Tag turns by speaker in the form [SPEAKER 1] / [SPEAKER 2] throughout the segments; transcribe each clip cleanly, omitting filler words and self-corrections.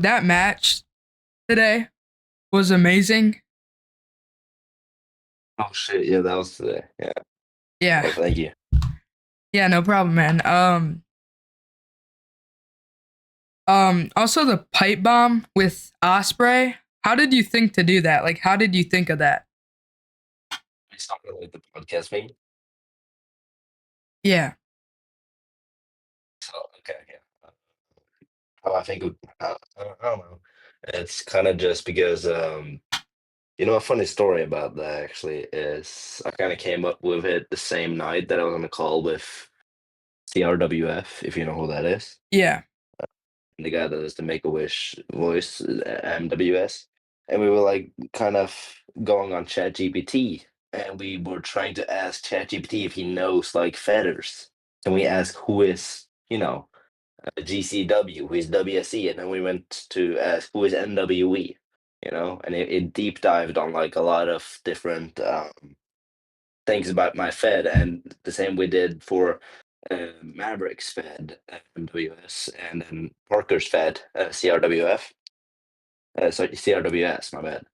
[SPEAKER 1] That match today was amazing.
[SPEAKER 2] Oh shit, yeah, that was today. Yeah.
[SPEAKER 1] Yeah.
[SPEAKER 2] Oh, thank you.
[SPEAKER 1] Yeah, no problem, man. Also the pipe bomb with Osprey. How did you think to do that? Like how did you think of that?
[SPEAKER 2] It's not really the podcast thing.
[SPEAKER 1] Yeah.
[SPEAKER 2] So okay, yeah. How I think I don't know. It's kind of just because a funny story about that actually is I kind of came up with it the same night that I was on a call with CRWF, if you know who that is.
[SPEAKER 1] Yeah.
[SPEAKER 2] The guy that does the Make a Wish voice, MWS, and we were like kind of going on ChatGPT, and we were trying to ask ChatGPT if he knows like feathers. Can we ask who is GCW, who is WSE, and then we went to ask who is NWE, and it deep dived on like a lot of different things about my Fed, and the same we did for Maverick's Fed, MWS, and then Parker's Fed, CRWF. Sorry, CRWS, my bad.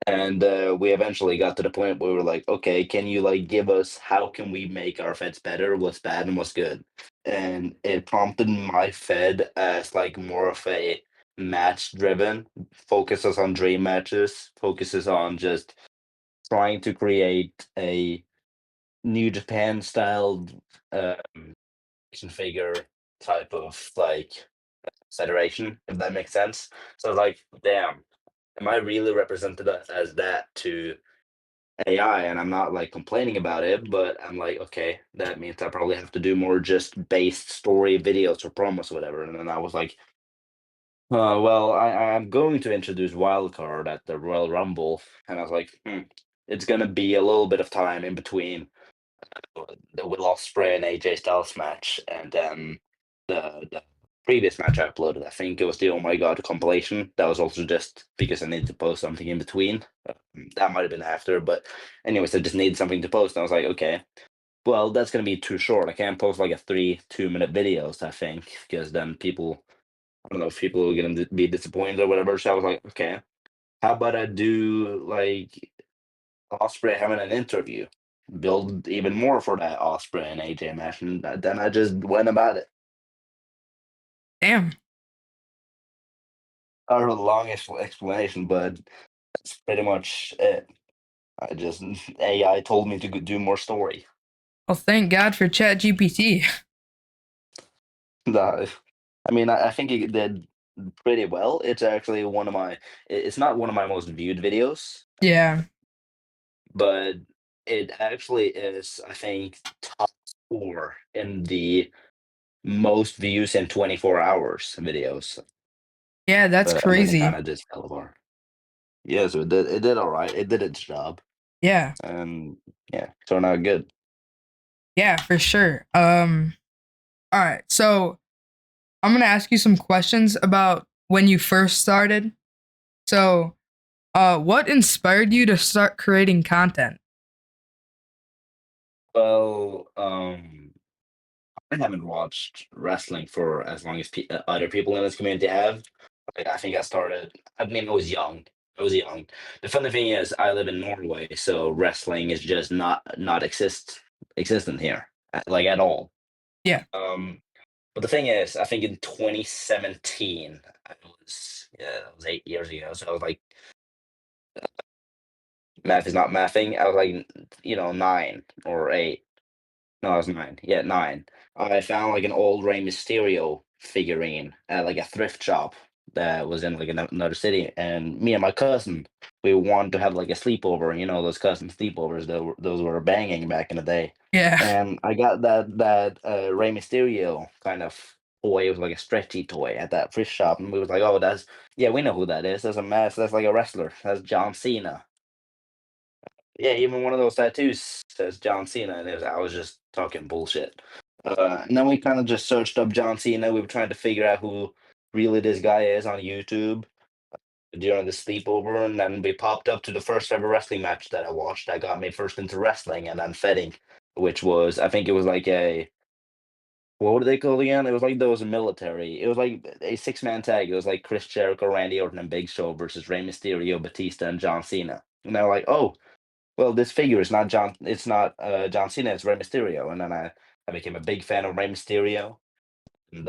[SPEAKER 2] And we eventually got to the point where we were like, okay, can you like give us how can we make our feds better? What's bad and what's good? And it prompted my fed as like more of a match driven, focuses on dream matches, focuses on just trying to create a New Japan styled action figure type of like federation, if that makes sense. So I was like, damn, am I really represented as that to AI? And I'm not like complaining about it, but I'm like, okay, that means I probably have to do more just based story videos or promos or whatever. And then I was like, well, I'm going to introduce Wildcard at the Royal Rumble. And I was like, it's going to be a little bit of time in between the Will Ospreay and AJ Styles match, and then the previous match I uploaded. I think it was the Oh My God compilation. That was also just because I needed to post something in between. That might have been after, but anyways, I just needed something to post. And I was like, okay, well, that's gonna be too short. I can't post like a 2-minute videos. I think because then people, I don't know if people are gonna be disappointed or whatever. So I was like, okay, how about I do like Osprey having an interview, build even more for that Osprey and AJ match, and then I just went about it.
[SPEAKER 1] Damn.
[SPEAKER 2] Not a long explanation, but that's pretty much it. I just AI told me to do more story.
[SPEAKER 1] Well, thank God for ChatGPT.
[SPEAKER 2] Nah, I mean, I think it did pretty well. It's actually one of my. It's not one of my most viewed videos,
[SPEAKER 1] Yeah.
[SPEAKER 2] but it actually is. I think top four in the most views in 24 hours videos.
[SPEAKER 1] Yeah, that's
[SPEAKER 2] And then it
[SPEAKER 1] crazy.
[SPEAKER 2] kinda just fell apart. Yeah, so it did alright, it did its job,
[SPEAKER 1] Yeah.
[SPEAKER 2] and yeah, turned out good.
[SPEAKER 1] Yeah, for sure. All right. So, I'm going to ask you some questions about when you first started. So, what inspired you to start creating content?
[SPEAKER 2] Well, I haven't watched wrestling for as long as other people in this community have. Like, I think I mean, I was young. The funny thing is I live in Norway, so wrestling is just not existent here, like, at all.
[SPEAKER 1] Yeah.
[SPEAKER 2] Um, but the thing is, I think in 2017, that was 8 years ago, so I was like math is not mathing. I was like, 9 or 8. No, I was 9. Yeah, 9. I found like an old Rey Mysterio figurine at like a thrift shop that was in like another city, and me and my cousin, we wanted to have like a sleepover. You know those cousin sleepovers those were banging back in the day.
[SPEAKER 1] Yeah.
[SPEAKER 2] And I got that Rey Mysterio kind of toy. It was like a stretchy toy at that thrift shop, and we was like, oh, that's yeah, we know who that is. That's a mask. That's like a wrestler. That's John Cena. Yeah, even one of those tattoos says John Cena, and I was just talking bullshit. And then we kind of just searched up John Cena. We were trying to figure out who really this guy is on YouTube during the sleepover, and then we popped up to the first ever wrestling match that I watched. That got me first into wrestling and then fetting, which was I think it was like a what were they called again? It was like those military. It was like a six-man tag. It was like Chris Jericho, Randy Orton, and Big Show versus Rey Mysterio, Batista, and John Cena. And they're like, oh, well, this figure is not John. It's not John Cena. It's Rey Mysterio. And then I became a big fan of Rey Mysterio. And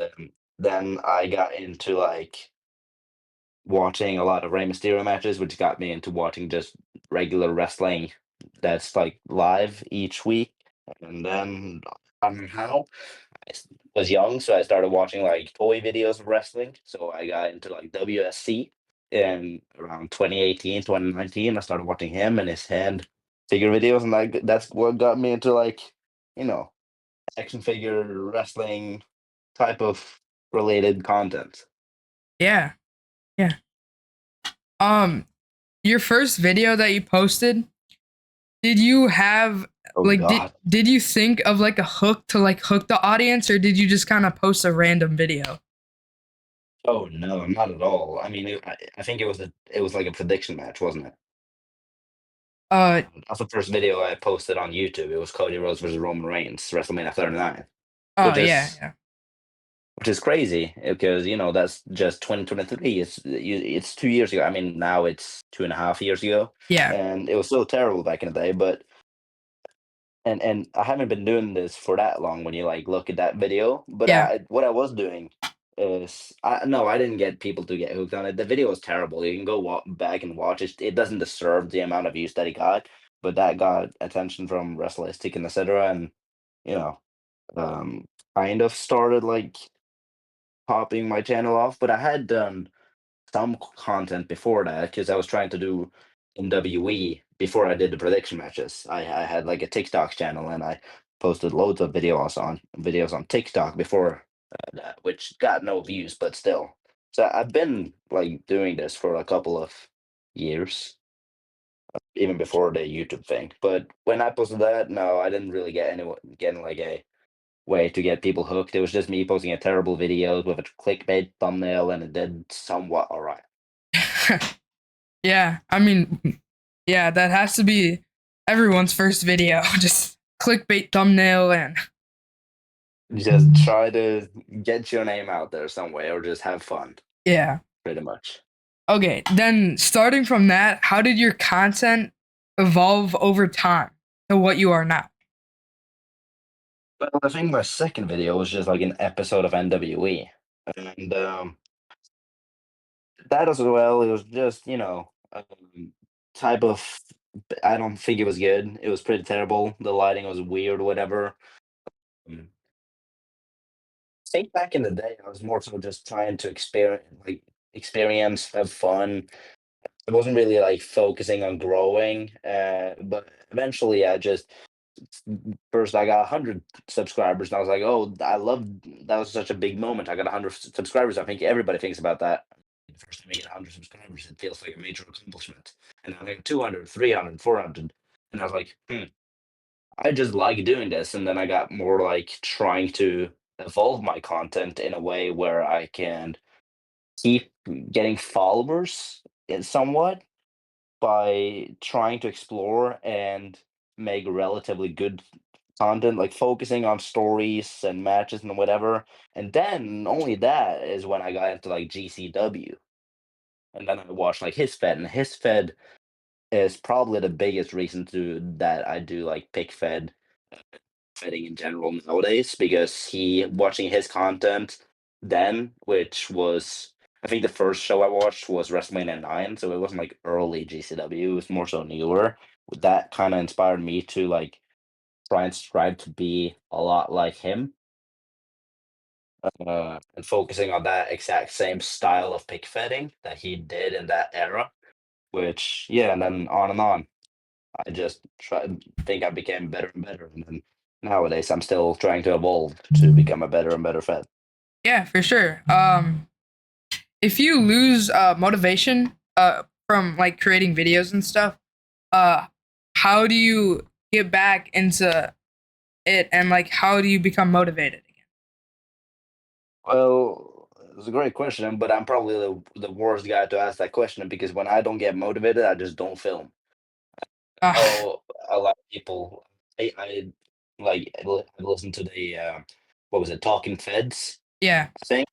[SPEAKER 2] then I got into like watching a lot of Rey Mysterio matches, which got me into watching just regular wrestling that's like live each week. And then I don't know how was young, so I started watching like toy videos of wrestling. So I got into like WSC in around 2018, 2019. I started watching him and his hand figure videos, and like that's what got me into like, you know, action figure wrestling type of related content.
[SPEAKER 1] Yeah. Yeah. Um, your first video that you posted, did you have
[SPEAKER 2] Oh
[SPEAKER 1] like
[SPEAKER 2] God.
[SPEAKER 1] did you think of like a hook to like hook the audience, or did you just kind of post a random video?
[SPEAKER 2] Oh no, not at all. I mean, I think it was like a prediction match, wasn't it?
[SPEAKER 1] Uh
[SPEAKER 2] That's the first video I posted on YouTube. It was Cody Rhodes versus Roman Reigns, WrestleMania 39,
[SPEAKER 1] oh
[SPEAKER 2] which
[SPEAKER 1] yeah,
[SPEAKER 2] is
[SPEAKER 1] yeah.
[SPEAKER 2] which is crazy because that's just 2023. It's 2 years ago. I mean, now it's 2.5 years ago,
[SPEAKER 1] Yeah.
[SPEAKER 2] and it was so terrible back in the day. But and I haven't been doing this for that long when you like look at that video. But
[SPEAKER 1] Yeah.
[SPEAKER 2] what I was doing is I didn't get people to get hooked on it. The video was terrible. You can go back and watch it. It doesn't deserve the amount of views that it got, but that got attention from Wrestlistic and etc. And you know, um, kind of started like popping my channel off. But I had done some content before that because I was trying to do NWE before I did the prediction matches. I had like a TikTok channel and I posted loads of videos on TikTok before that, which got no views, but still. So I've been like doing this for a couple of years, even before the YouTube thing. But when I posted that, no, I didn't really get anyone getting like a way to get people hooked. It was just me posting a terrible video with a clickbait thumbnail, and it did somewhat alright.
[SPEAKER 1] Yeah. I mean, yeah, that has to be everyone's first video. Just clickbait thumbnail and
[SPEAKER 2] Just try to get your name out there some way or just have fun,
[SPEAKER 1] yeah.
[SPEAKER 2] pretty much.
[SPEAKER 1] Okay, then starting from that, how did your content evolve over time to what you are now?
[SPEAKER 2] But I think my second video was just like an episode of NWE. And that as well, it was just, type of, I don't think it was good. It was pretty terrible. The lighting was weird, whatever. I think back in the day, I was more so just trying to experience, have fun. I wasn't really like focusing on growing, but eventually I just first I got 100 subscribers, and I was like, "Oh, I love that was such a big moment. I got 100 subscribers. I think everybody thinks about that. The first time you get 100 subscribers, it feels like a major accomplishment. And then I got 200, 300, 400, and I was like, I just like doing this. And then I got more like trying to evolve my content in a way where I can keep getting followers in somewhat by trying to explore and make relatively good content, like focusing on stories and matches and whatever. And then only that is when I got into like GCW. And then I watched like his fed, and his fed is probably the biggest reason to that I do like pick fed fighting in general nowadays because he watching his content then, which was I think the first show I watched was WrestleMania 9, so it wasn't like early GCW, it was more so newer. That kind of inspired me to like try and strive to be a lot like him, and focusing on that exact same style of pick fetting that he did in that era. Which yeah, and then on and on. I just think I became better and better, and then nowadays I'm still trying to evolve to become a better and better Fed.
[SPEAKER 1] Yeah, for sure. If you lose motivation from like creating videos and stuff, uh how do you get back into it, and like how do you become motivated again?
[SPEAKER 2] Well, it's a great question, but I'm probably the worst guy to ask that question because when I don't get motivated, I just don't film.
[SPEAKER 1] Uh,
[SPEAKER 2] Oh, a lot of people, I like I listen to the what was it, Talking Feds,
[SPEAKER 1] Yeah.
[SPEAKER 2] I think,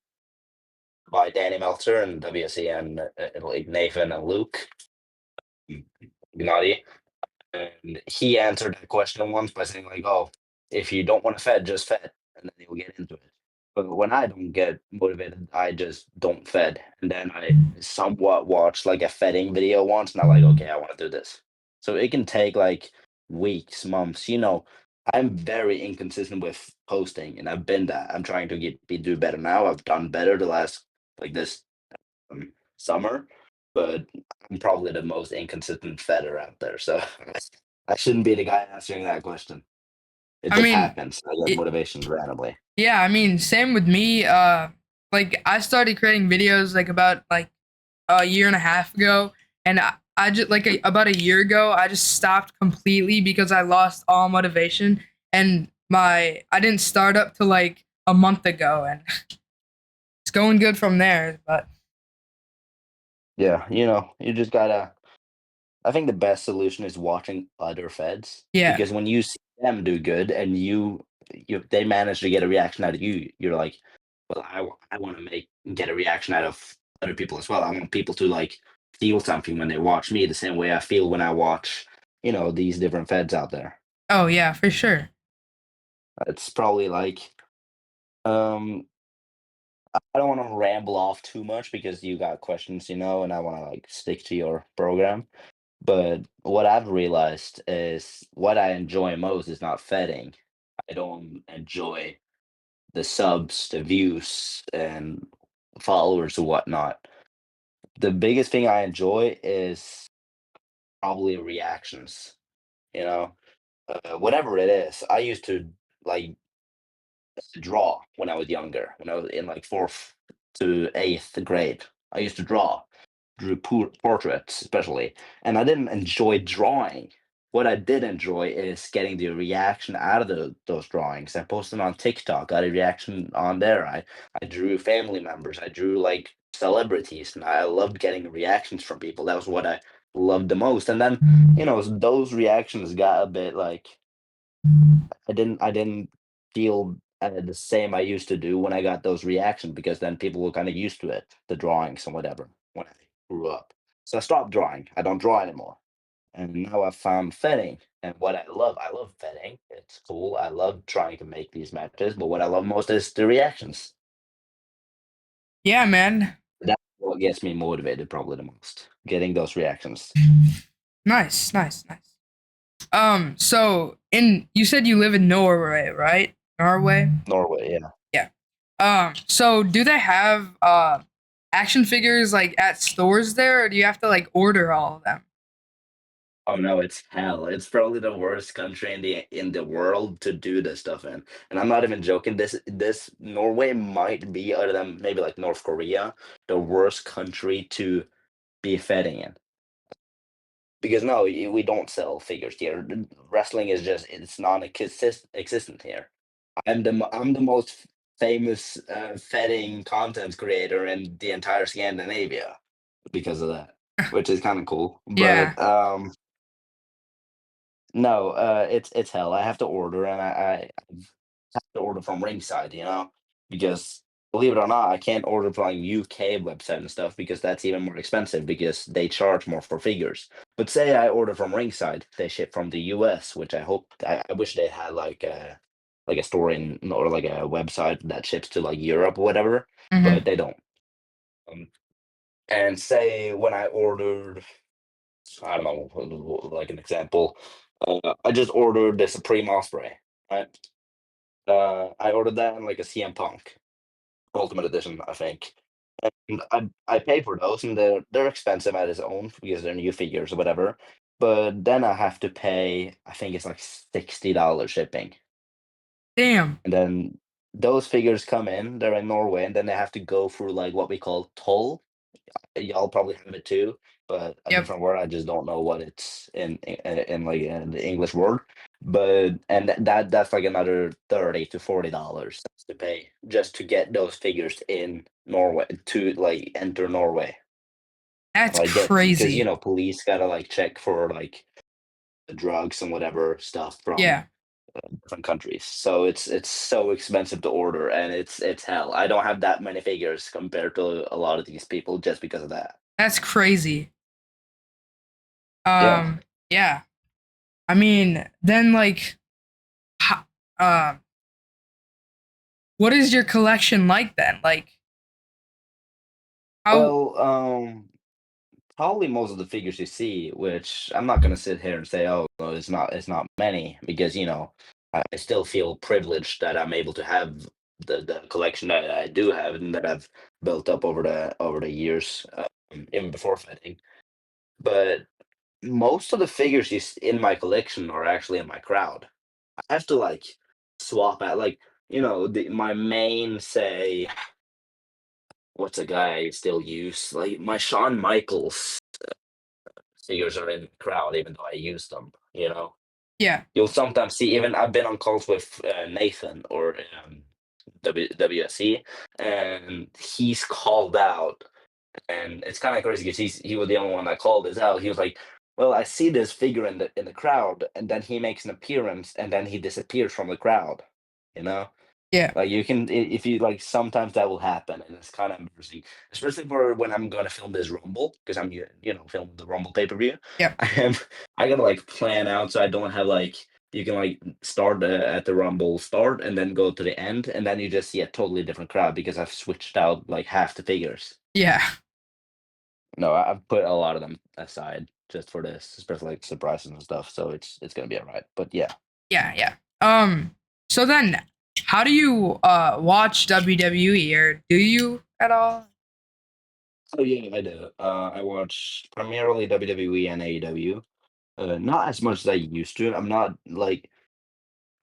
[SPEAKER 2] by Danny Meltzer and WCN, like Nathan and Luke Gennady. And he answered that question once by saying, like, "Oh, if you don't want to fed, just fed, and then you'll get into it." But when I don't get motivated, I just don't fed, and then I somewhat watched like a fedding video once, and I'm like, "Okay, I want to do this." So it can take like weeks, months. I'm very inconsistent with posting, and I've been that. I'm trying to do better now. I've done better the last like this summer, but I'm probably the most inconsistent fedder out there. So I shouldn't be the guy answering that question. It
[SPEAKER 1] I
[SPEAKER 2] just
[SPEAKER 1] mean,
[SPEAKER 2] happens. I get
[SPEAKER 1] it,
[SPEAKER 2] motivation randomly.
[SPEAKER 1] yeah, I mean, same with me. Like I started creating videos like about like a year and a half ago, and I just like about a year ago, I just stopped completely because I lost all motivation, and my I didn't start up to like a month ago, and it's going good from there. But
[SPEAKER 2] Yeah, you just gotta. I think the best solution is watching other feds
[SPEAKER 1] yeah,
[SPEAKER 2] because when you see them do good and they manage to get a reaction out of you, you're like, well, I want to get a reaction out of other people as well. I want people to like feel something when they watch me the same way I feel when I watch these different feds out there.
[SPEAKER 1] oh yeah, for sure.
[SPEAKER 2] It's probably like um I don't want to ramble off too much because you got questions, and I want to like stick to your program. But what I've realized is what I enjoy most is not fetting. I don't enjoy the subs, the views, and followers and whatnot. The biggest thing I enjoy is probably reactions. You know, whatever it is. I used to like draw when I was younger. When I was in like fourth to eighth grade, I used to drew portraits especially, and I didn't enjoy drawing. What I did enjoy is getting the reaction out of those drawings. I posted on TikTok, got a reaction on there. I drew family members, I drew like celebrities, and I loved getting reactions from people. That was what I loved the most. And then those reactions got a bit like I didn't feel the same I used to do when I got those reactions because then people were kind of used to it, the drawings and whatever, when I grew up. So I stopped drawing. I don't draw anymore. And now I've found fetting. And what I love fetting. It's cool. I love trying to make these matches, but what I love most is the reactions.
[SPEAKER 1] Yeah, man.
[SPEAKER 2] That's what gets me motivated probably the most. Getting those reactions.
[SPEAKER 1] Nice, nice, nice. So in you said you live in Norway, right? Norway?
[SPEAKER 2] Norway, yeah.
[SPEAKER 1] Yeah. So do they have action figures like at stores there, or do you have to like order all of them?
[SPEAKER 2] Oh no, it's hell. It's probably the worst country in the world to do this stuff in. And I'm not even joking. This Norway might be, other than maybe like North Korea, the worst country to be fetting in. Because no, we don't sell figures here. Wrestling is just it's non-existent here. I'm the most famous fetting content creator in the entire Scandinavia because of that, which is kind of cool.
[SPEAKER 1] Yeah.
[SPEAKER 2] But no, it's hell. I have to order, and I have to order from Ringside, because believe it or not, I can't order from like UK website and stuff because that's even more expensive because they charge more for figures. But say I order from Ringside, they ship from the US, which I wish they had like a store in or like a website that ships to like Europe or whatever, but
[SPEAKER 1] Hmm.
[SPEAKER 2] they don't. Um, and say when I ordered, I don't know, like an example. I just ordered the Supreme Osprey, right? I ordered that in like a CM Punk Ultimate Edition, I think. And I paid for those, and they're expensive at its own because they're new figures or whatever. But then I have to pay, I think it's like $60 shipping,
[SPEAKER 1] Damn.
[SPEAKER 2] and then those figures come in. They're in Norway, and then they have to go through like what we call toll. Y'all probably have it too, but a
[SPEAKER 1] Yep.
[SPEAKER 2] different word. I just don't know what it's in like in the English word. But and that's like another $30 to $40 to pay just to get those figures in Norway to like enter Norway.
[SPEAKER 1] That's
[SPEAKER 2] Like get because
[SPEAKER 1] crazy.
[SPEAKER 2] police gotta like check for like the drugs and whatever stuff from
[SPEAKER 1] Yeah.
[SPEAKER 2] different countries. So it's so expensive to order, and it's hell. I don't have that many figures compared to a lot of these people just because of that.
[SPEAKER 1] That's crazy.
[SPEAKER 2] Yeah.
[SPEAKER 1] Yeah. I mean, then like, ho- uh, what is your collection like then? Like, how?
[SPEAKER 2] Well, probably most of the figures you see, which I'm not gonna sit here and say, oh no, it's not many, because I still feel privileged that I'm able to have the collection that I do have and that I've built up over the years, even before fighting. But most of the figures in my collection are actually in my crowd. I have to like swap out, like, my main, say, what's a guy I still use, like my Shawn Michaels figures are in the crowd, even though I use them.
[SPEAKER 1] Yeah.
[SPEAKER 2] You'll sometimes see, even I've been on calls with Nathan or WSC, and he's called out, and it's kind of crazy because he was the only one that called this out. He was like, "Well, I see this figure in the crowd, and then he makes an appearance, and then he disappears from the crowd." You know,
[SPEAKER 1] Yeah.
[SPEAKER 2] like you can, if you like, sometimes that will happen, and it's kind of embarrassing, especially for when I'm gonna film this Rumble, because I'm filming the Rumble pay per view.
[SPEAKER 1] Yeah.
[SPEAKER 2] I have I gotta like plan out so I don't have like, you can like start at the Rumble start and then go to the end, and then you just see a totally different crowd because I've switched out like half the figures.
[SPEAKER 1] Yeah.
[SPEAKER 2] No, I've put a lot of them aside just for this, especially like surprises and stuff. So it's gonna be alright. But yeah.
[SPEAKER 1] Yeah. Yeah. So then, how do you watch WWE, or do you at all?
[SPEAKER 2] Oh yeah, I do. I watch primarily WWE and AEW. Not as much as I used to. I'm not like,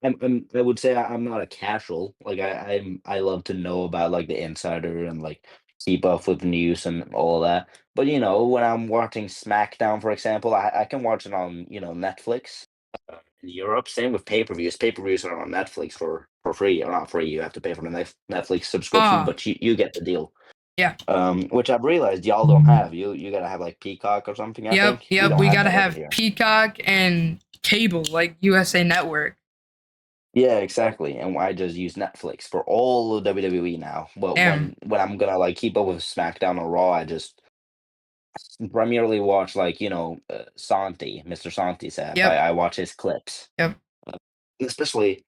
[SPEAKER 2] I would say I'm not a casual. Like I love to know about like the insider and like keep up with the news and all of that. But when I'm watching SmackDown, for example, I can watch it on Netflix in Europe. Same with pay-per-views. Pay-per-views are on Netflix for free, or not free. You have to pay for the Netflix subscription,
[SPEAKER 1] Ah,
[SPEAKER 2] but you get the deal.
[SPEAKER 1] yeah.
[SPEAKER 2] Which I've realized y'all don't have. You gotta have like Peacock or something. I
[SPEAKER 1] Yep.
[SPEAKER 2] think we
[SPEAKER 1] Yep.
[SPEAKER 2] don't
[SPEAKER 1] We
[SPEAKER 2] have
[SPEAKER 1] gotta
[SPEAKER 2] that over
[SPEAKER 1] have
[SPEAKER 2] here.
[SPEAKER 1] Peacock and cable, like USA Network.
[SPEAKER 2] Yeah, exactly. And I just use Netflix for all of WWE now. But
[SPEAKER 1] Damn.
[SPEAKER 2] when I'm gonna like keep up with SmackDown or Raw, I just primarily watch like Santi, Mr. Santi's app. I,
[SPEAKER 1] Yep.
[SPEAKER 2] I watch his clips,
[SPEAKER 1] Yep.
[SPEAKER 2] especially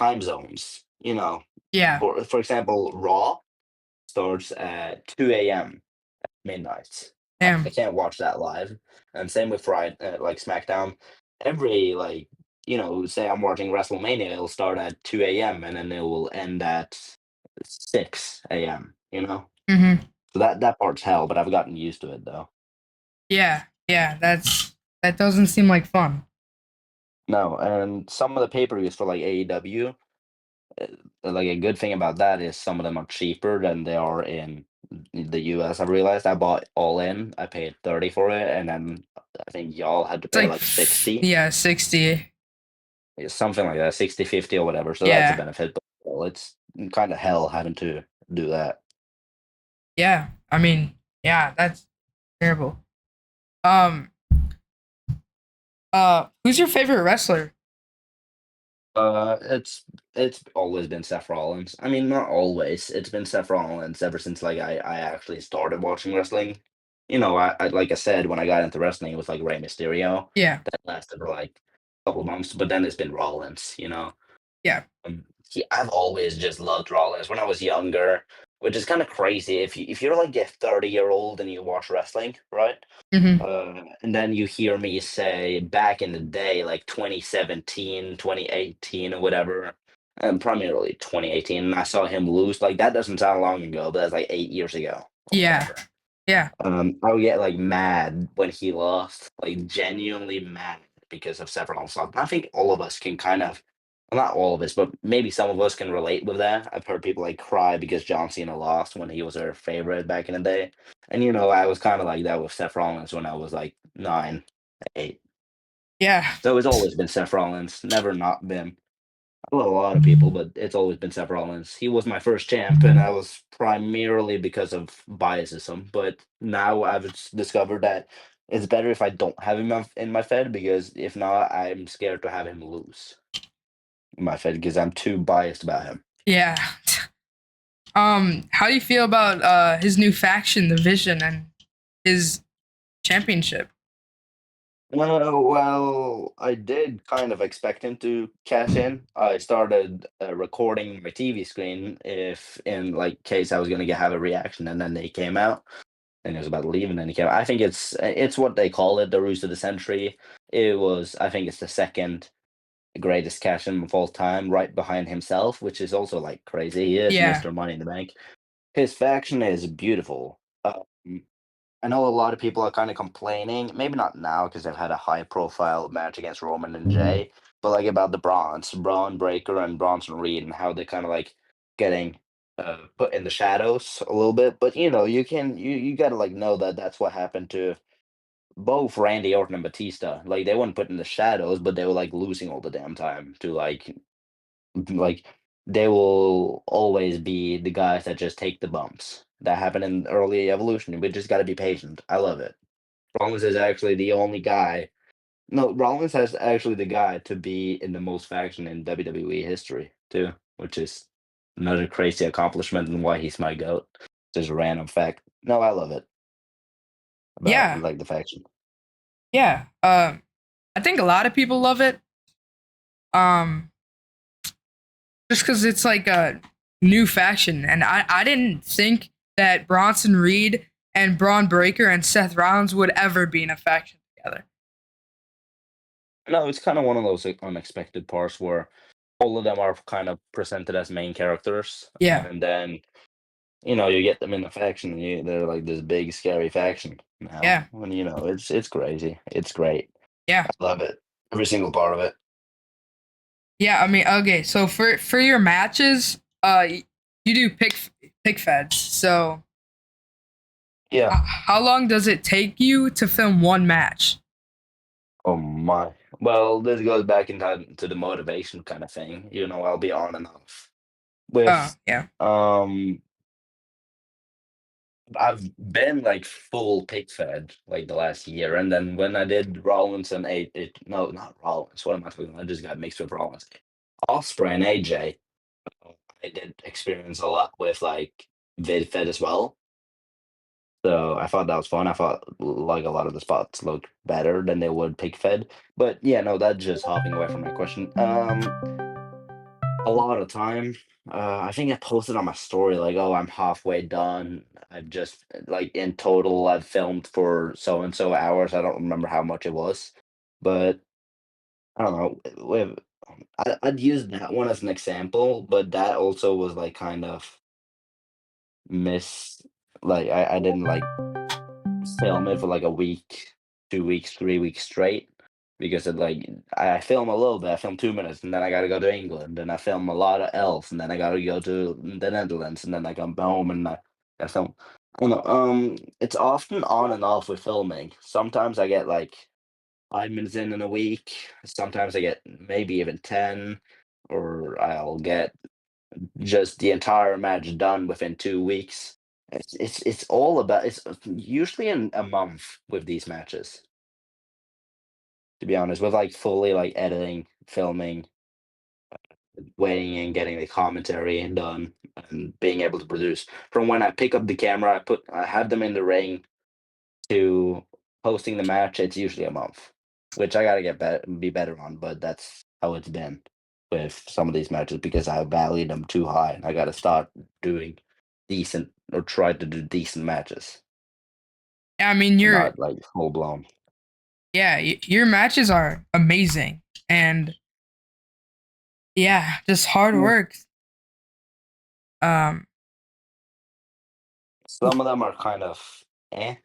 [SPEAKER 2] time zones.
[SPEAKER 1] Yeah.
[SPEAKER 2] For example, Raw starts at 2 a.m. midnight. I
[SPEAKER 1] Damn.
[SPEAKER 2] can't watch that live. And same with Friday, like SmackDown. Every like say I'm watching WrestleMania, it'll start at 2 a.m. and then it will end at 6 a.m.
[SPEAKER 1] Mm-hmm.
[SPEAKER 2] So that part's hell, but I've gotten used to it though.
[SPEAKER 1] Yeah. Yeah. That doesn't seem like fun.
[SPEAKER 2] No, and some of the pay-per-views for like AEW, uh, like a good thing about that is some of them are cheaper than they are in the US. I realized I bought all in. I paid 30 for it, and then I think y'all had to
[SPEAKER 1] It's
[SPEAKER 2] pay
[SPEAKER 1] like,
[SPEAKER 2] like 60.
[SPEAKER 1] yeah, 60.
[SPEAKER 2] Yeah, something like that, 60, 50, or whatever. So that's a
[SPEAKER 1] Yeah.
[SPEAKER 2] benefit. But well, it's kind of hell having to do that.
[SPEAKER 1] Yeah. I mean, yeah, that's terrible. Um, who's your favorite wrestler?
[SPEAKER 2] It's always been Seth Rollins. I mean, not always. It's been Seth Rollins ever since like I actually started watching wrestling. I like I said, when I got into wrestling, it was like Rey Mysterio.
[SPEAKER 1] Yeah.
[SPEAKER 2] That lasted for like a couple months, but then it's been Rollins.
[SPEAKER 1] Yeah.
[SPEAKER 2] I've always just loved Rollins when I was younger, which is kind of crazy. If you're like a 30-year-old and you watch wrestling, right?
[SPEAKER 1] Mm-hmm.
[SPEAKER 2] And then you hear me say back in the day, like 2017, 2018, or whatever, and primarily 2018, and I saw him lose. Like, that doesn't sound long ago, but that's like 8 years ago or
[SPEAKER 1] Yeah.
[SPEAKER 2] whatever.
[SPEAKER 1] Yeah.
[SPEAKER 2] I would get like mad when he lost, like genuinely mad because of several stuff. And I think all of us can kind of, well, not all of us, but maybe some of us can relate with that. I've heard people like cry because John Cena lost when he was their favorite back in the day. And I was kind of like that with Seth Rollins when I was like 9, 8.
[SPEAKER 1] Yeah.
[SPEAKER 2] So it's always been Seth Rollins, never not been. I love a lot of people, but it's always been Seth Rollins. He was my first champ, and I was primarily because of biasism. But now I've discovered that it's better if I don't have him in my Fed, because if not, I'm scared to have him lose. my Fed because I'm too biased about him.
[SPEAKER 1] Yeah. How do you feel about his new faction, the Vision, and his championship?
[SPEAKER 2] Well, I did kind of expect him to cash in. I started recording my TV screen if, in like case I was gonna have a reaction, and then they came out, and he was about to leave, and then he came. I think it's what they call it, the ruse of the century. It was, I think, it's the second greatest cash in of all time, right behind himself, which is also like crazy. He is
[SPEAKER 1] Yeah.
[SPEAKER 2] Mr. Money in the Bank. His faction is beautiful. I know a lot of people are kind of complaining, maybe not now because they've had a high profile match against Roman and Jay, but like about the Braun Breaker and Bronson Reed and how they're kind of like getting put in the shadows a little bit. But you got to like know that that's what happened to both Randy Orton and Batista. Like they weren't put in the shadows, but they were like losing all the damn time to like they will always be the guys that just take the bumps. That happened in early evolution. We just got to be patient. I love it. Rollins is actually the only guy. No, Rollins has actually the guy to be in the most faction in WWE history too, which is another crazy accomplishment and why he's my goat. Just a random fact. No, I love it about
[SPEAKER 1] Yeah.
[SPEAKER 2] like the faction.
[SPEAKER 1] Yeah. I think a lot of people love it. Um, just because it's like a new faction, and I didn't think that Bronson Reed and Braun Breaker and Seth Rollins would ever be in a faction together.
[SPEAKER 2] No, it's kind of one of those like, unexpected parts where all of them are kind of presented as main characters,
[SPEAKER 1] Yeah.
[SPEAKER 2] and then you get them in a faction, and they're like this big scary faction now.
[SPEAKER 1] Yeah.
[SPEAKER 2] And it's crazy. It's great.
[SPEAKER 1] Yeah.
[SPEAKER 2] I love it. Every single part of it.
[SPEAKER 1] Yeah. I mean, okay. So for your matches, you do pick feds. So
[SPEAKER 2] Yeah.
[SPEAKER 1] how long does it take you to film one match?
[SPEAKER 2] Oh my. Well, this goes back in time to the motivation kind of thing. I'll be on and off
[SPEAKER 1] Oh,
[SPEAKER 2] with
[SPEAKER 1] yeah.
[SPEAKER 2] um I've been like full pig fed like the last year, and then when I did Rollins and no, not Rollins. What am I talking about? I just got mixed with Rollins. Osprey and AJ. I did experience a lot with like vid fed as well. So I thought that was fun. I thought like a lot of the spots looked better than they would pig fed. But yeah, no, that's just hopping away from my question. A lot of time. I think I posted on my story like, "Oh, I'm halfway done. I've just like in total I've filmed for so and so hours. I don't remember how much it was, but I don't know. I'd use that one as an example, but that also was like kind of miss. Like I didn't like film it for like a week, 2 weeks, 3 weeks straight because I film a little bit. I film 2 minutes, and then I got to go to England, and I film a lot of Elf, and then I got to go to the Netherlands, and then I come home and I film. I don't know. It's often on and off with filming. Sometimes I get like 5 minutes in a week. Sometimes I get maybe even 10, or I'll get just the entire match done within 2 weeks. It's all about it's usually in a month with these matches, to be honest, with like fully like editing, filming, weighing in, getting the commentary and done, and being able to produce. From when I pick up the camera, I have them in the ring to posting the match, it's usually a month, which I gotta be better on, but that's how it's been with some of these matches because I valued them too high, and I gotta start doing decent or try to do decent matches,
[SPEAKER 1] Yeah, I mean,
[SPEAKER 2] and not like full blown.
[SPEAKER 1] your matches are amazing, and yeah, just hard
[SPEAKER 2] Mm.
[SPEAKER 1] work. Um,
[SPEAKER 2] Some of them are kind of eh.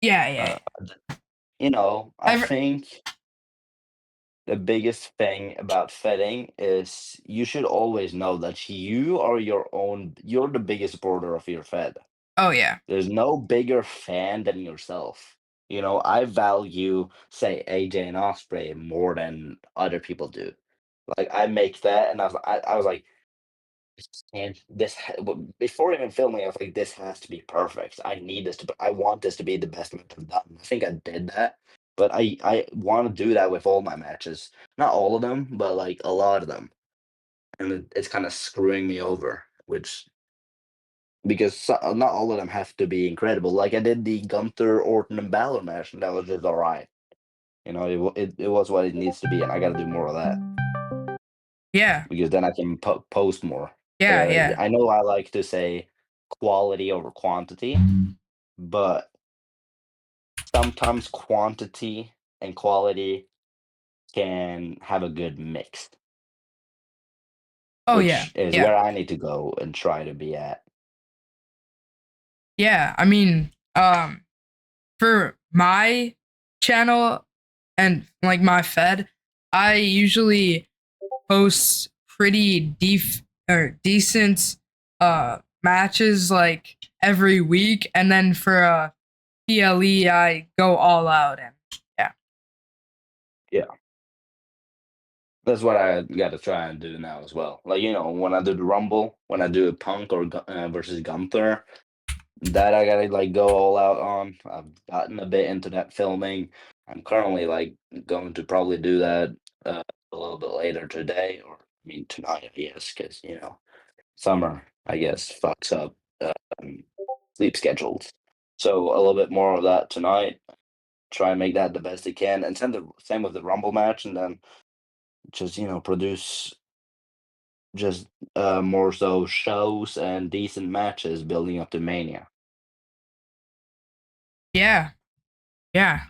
[SPEAKER 1] yeah, yeah.
[SPEAKER 2] Uh, I
[SPEAKER 1] I've
[SPEAKER 2] think the biggest thing about fetting is you should always know that you're the biggest supporter of your fed.
[SPEAKER 1] Oh yeah,
[SPEAKER 2] There's no bigger fan than yourself. I value, say, AJ and Osprey more than other people do. Like I make that, and I was like, and before even filming, I was like, this has to be perfect. I want this to be the best match I've done. I think I did that. But I want to do that with all my matches. Not all of them, but like a lot of them. And it's kind of screwing me over, which because not all of them have to be incredible. Like I did the Gunther, Orton, and Balor match, and that was just all right. You know, it was what it needs to be, and I got to do more of that
[SPEAKER 1] Yeah.
[SPEAKER 2] because then I can post more.
[SPEAKER 1] Yeah. Yeah.
[SPEAKER 2] I know I like to say quality over quantity, but sometimes quantity and quality can have a good mix,
[SPEAKER 1] Oh yeah.
[SPEAKER 2] which is
[SPEAKER 1] Yeah.
[SPEAKER 2] where I need to go and try to be at.
[SPEAKER 1] Yeah. I mean, for my channel and like my fed, I usually post pretty decent matches like every week, and then for PLE I go all out and yeah.
[SPEAKER 2] Yeah, that's what I got to try and do now as well. Like you know, when I do the Rumble, when I do Punk or versus Gunther, that I gotta like go all out on. I've gotten a bit into that filming. I'm currently like going to probably do that a little bit later today, or I mean tonight, I guess, because you know summer, I guess, fucks up um, sleep schedules. So a little bit more of that tonight. Try and make that the best it can, and send the same with the Rumble match, and then just you know produce just more so shows and decent matches building up to Mania.
[SPEAKER 1] Yeah. Yeah.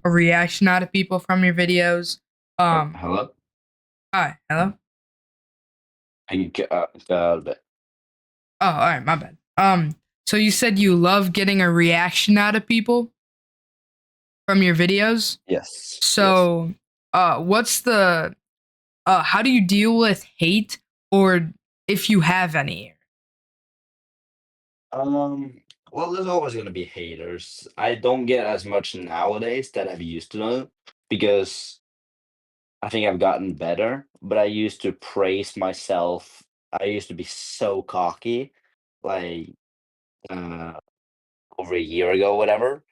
[SPEAKER 1] A reaction out of people from your videos.
[SPEAKER 2] Hello,
[SPEAKER 1] Hi, hello.
[SPEAKER 2] I can
[SPEAKER 1] Oh, all right, my bad. So you said you love getting a reaction out of people from your videos.
[SPEAKER 2] yes, yes.
[SPEAKER 1] So, what's the how do you deal with hate, or if you have any?
[SPEAKER 2] Well, there's always gonna be haters. I don't get as much nowadays that I've used to know because I think I've gotten better, but I used to praise myself. I used to be so cocky, like uh over a year ago, whatever.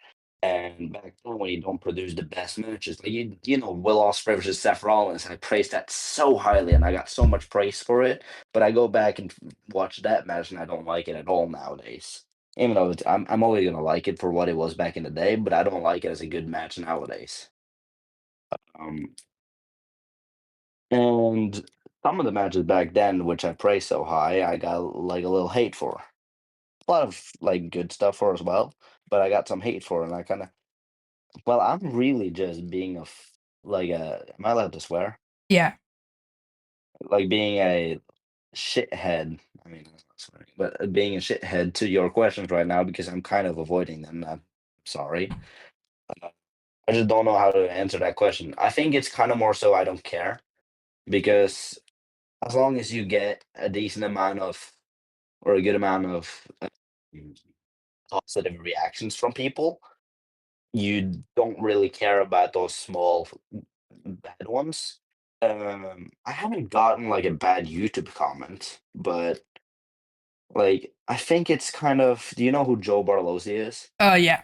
[SPEAKER 2] And back then, when you don't produce the best matches, like you know, Will Ospreay versus Seth Rollins, I praised that so highly, and I got so much praise for it. But I go back and watch that match, and I don't like it at all nowadays. Even though I'm always gonna like it for what it was back in the day, but I don't like it as a good match nowadays. Um, and some of the matches back then, which I praised so high, I got like a little hate for. A lot of like good stuff for as well, but I got some hate for, and I kind of well, I'm really just being like a am I allowed to swear?
[SPEAKER 1] Yeah,
[SPEAKER 2] Like being a shithead. I mean, that's not swearing, but being a shithead to your questions right now because I'm kind of avoiding them. I'm sorry. Uh, I just don't know how to answer that question. I think it's kind of more so I don't care because as long as you get a decent amount of or a good amount of um, positive reactions from people, you don't really care about those small bad ones. I haven't gotten like a bad YouTube comment, but like I think it's kind of. Do you know who Joe Barlozzi is?
[SPEAKER 1] yeah,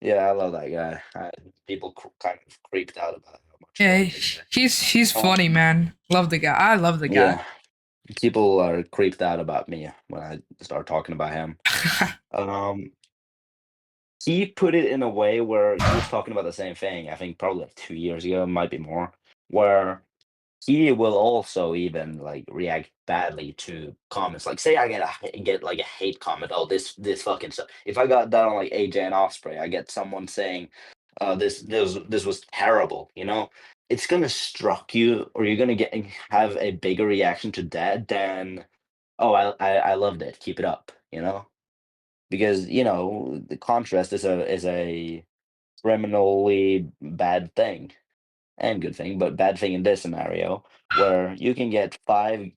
[SPEAKER 2] Yeah, I love that guy. People kind of creeped out about how much I
[SPEAKER 1] yeah.
[SPEAKER 2] love the guy.
[SPEAKER 1] He's
[SPEAKER 2] Um,
[SPEAKER 1] funny, man. Love the guy. I love the guy.
[SPEAKER 2] yeah, people are creeped out about me when I start talking about him. Um, he put it in a way where he was talking about the same thing. I think probably like 2 years ago, might be more, where he will also even like react badly to comments. Like, say I get like a hate comment. Oh, this fucking stuff. If I got that on like AJ and Osprey, I get someone saying, this was terrible." You know, it's gonna struck you, or you're gonna get have a bigger reaction to that than, "Oh, I loved it. Keep it up." You know, because you know the contrast is a criminally bad thing and good thing, but bad thing in this scenario where you can get 5,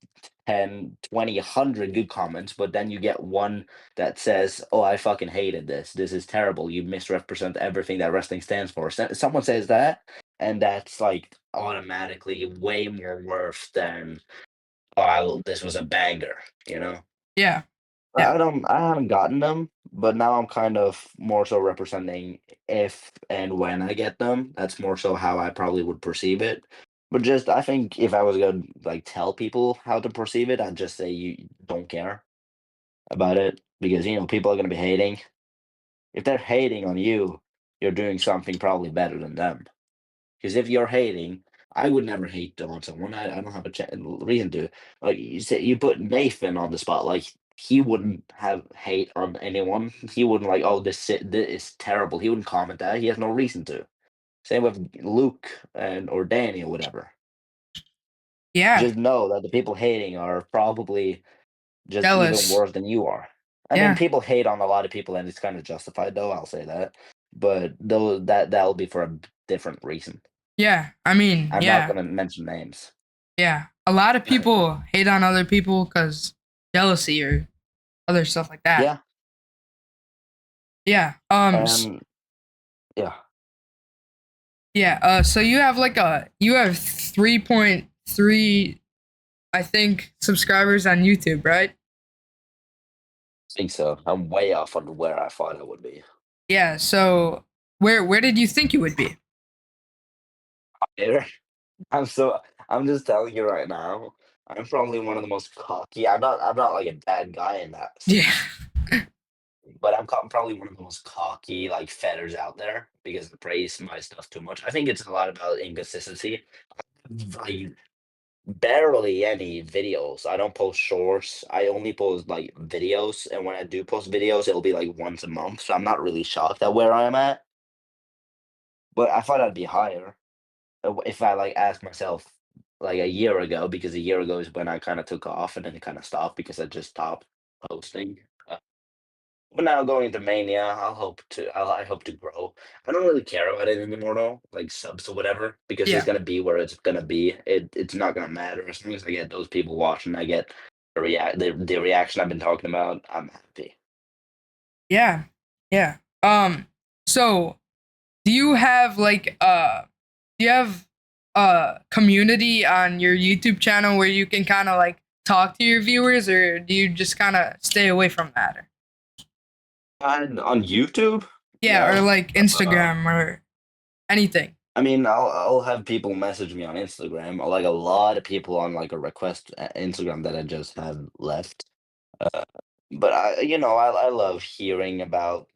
[SPEAKER 2] 10, 20, 100 good comments, but then you get one that says, "Oh, I fucking hated this. This is terrible. You misrepresent everything that wrestling stands for." Someone says that, and that's like automatically way more worth than, "Oh, this was a banger," you know?
[SPEAKER 1] Yeah, Yeah.
[SPEAKER 2] I haven't gotten them, but now I'm kind of more so representing if and when I get them. That's more so how I probably would perceive it. But just I think if I was gonna like tell people how to perceive it, I'd just say you don't care about it because people are gonna be hating. If they're hating on you, you're doing something probably better than them. Because if you're hating, I would never hate on someone. I don't have a reason to. Like you say, you put Nathan on the spot. Like he wouldn't have hate on anyone. He wouldn't like, oh, this is terrible. He wouldn't comment that. He has no reason to. Same with Luke and or Danny or whatever.
[SPEAKER 1] Yeah.
[SPEAKER 2] Just know that the people hating are probably just even
[SPEAKER 1] Jealous.
[SPEAKER 2] worse than you are. I mean,
[SPEAKER 1] Yeah.
[SPEAKER 2] people hate on a lot of people, and it's kind of justified, though. I'll say that, but though that'll be for a different reason.
[SPEAKER 1] Yeah. I mean,
[SPEAKER 2] I'm not
[SPEAKER 1] yeah.
[SPEAKER 2] gonna mention names.
[SPEAKER 1] Yeah. A lot of people hate on other people because jealousy or other stuff like that.
[SPEAKER 2] Yeah,
[SPEAKER 1] Yeah.
[SPEAKER 2] and yeah,
[SPEAKER 1] Yeah. So you have 3.3, I think, subscribers on YouTube, right?
[SPEAKER 2] I think so. I'm way off on where I thought I would be.
[SPEAKER 1] Yeah. So where did you think you would be?
[SPEAKER 2] Here, I'm so. I'm just telling you right now. I'm probably one of the most cocky. I'm not like a bad guy in that
[SPEAKER 1] Yeah.
[SPEAKER 2] sense, but probably one of the most cocky like fetters out there because I praise my stuff too much. I think it's a lot about inconsistency. Like barely any videos. I don't post shorts. I only post like videos, and when I do post videos, it'll be like once a month. So I'm not really shocked at where I'm at. But I thought I'd be higher if I like asked myself like a year ago, because a year ago is when I kind of took off and then it kind of stopped because I just stopped posting. But now going into Mania, I hope to grow. I don't really care about it anymore though, like subs or whatever, because it's
[SPEAKER 1] Yeah.
[SPEAKER 2] gonna be where it's gonna be. It's not gonna matter as long as I get those people watching. I get the reaction I've been talking about. I'm happy.
[SPEAKER 1] Yeah. Yeah. So do you have do you have a community on your YouTube channel where you can kind of like talk to your viewers, or do you just kind of stay away from that?
[SPEAKER 2] And on YouTube,
[SPEAKER 1] Yeah, or
[SPEAKER 2] no.
[SPEAKER 1] like
[SPEAKER 2] Uh,
[SPEAKER 1] Instagram or anything.
[SPEAKER 2] I mean, I'll have people message me on Instagram, like a lot of people on like a request Instagram that I just have left. Uh, but I love hearing about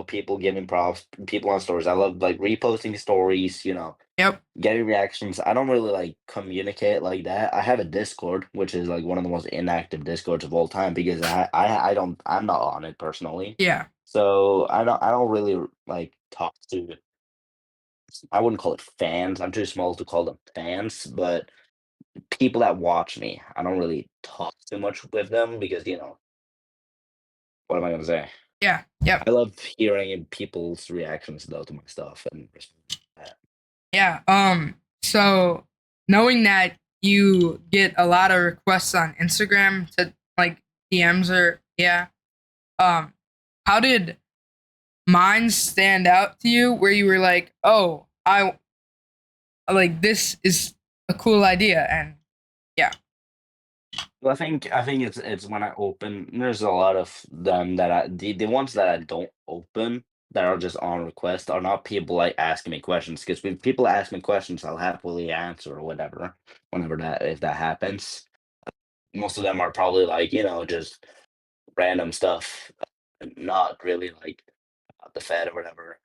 [SPEAKER 2] people giving props, people on stories. I love like reposting stories.
[SPEAKER 1] Yep.
[SPEAKER 2] Getting reactions. I don't really like communicate like that. I have a Discord, which is like one of the most inactive Discords of all time because I'm not on it personally.
[SPEAKER 1] Yeah.
[SPEAKER 2] So I don't really like talk to. I wouldn't call it fans. I'm too small to call them fans, but people that watch me. I don't really talk too much with them because what am I gonna say?
[SPEAKER 1] Yeah. Yep.
[SPEAKER 2] I love hearing people's reactions though to my stuff and responding to that.
[SPEAKER 1] Yeah. So knowing that you get a lot of requests on Instagram to like DMs or yeah, um, how did mine stand out to you where you were like, oh, I like this is a cool idea, and yeah.
[SPEAKER 2] Well, I think it's when I open. There's a lot of them that the ones that I don't open that are just on request are not people like asking me questions because when people ask me questions, I'll happily answer or whatever whenever that if that happens. Most of them are probably like just random stuff, not really like about the Fed or whatever.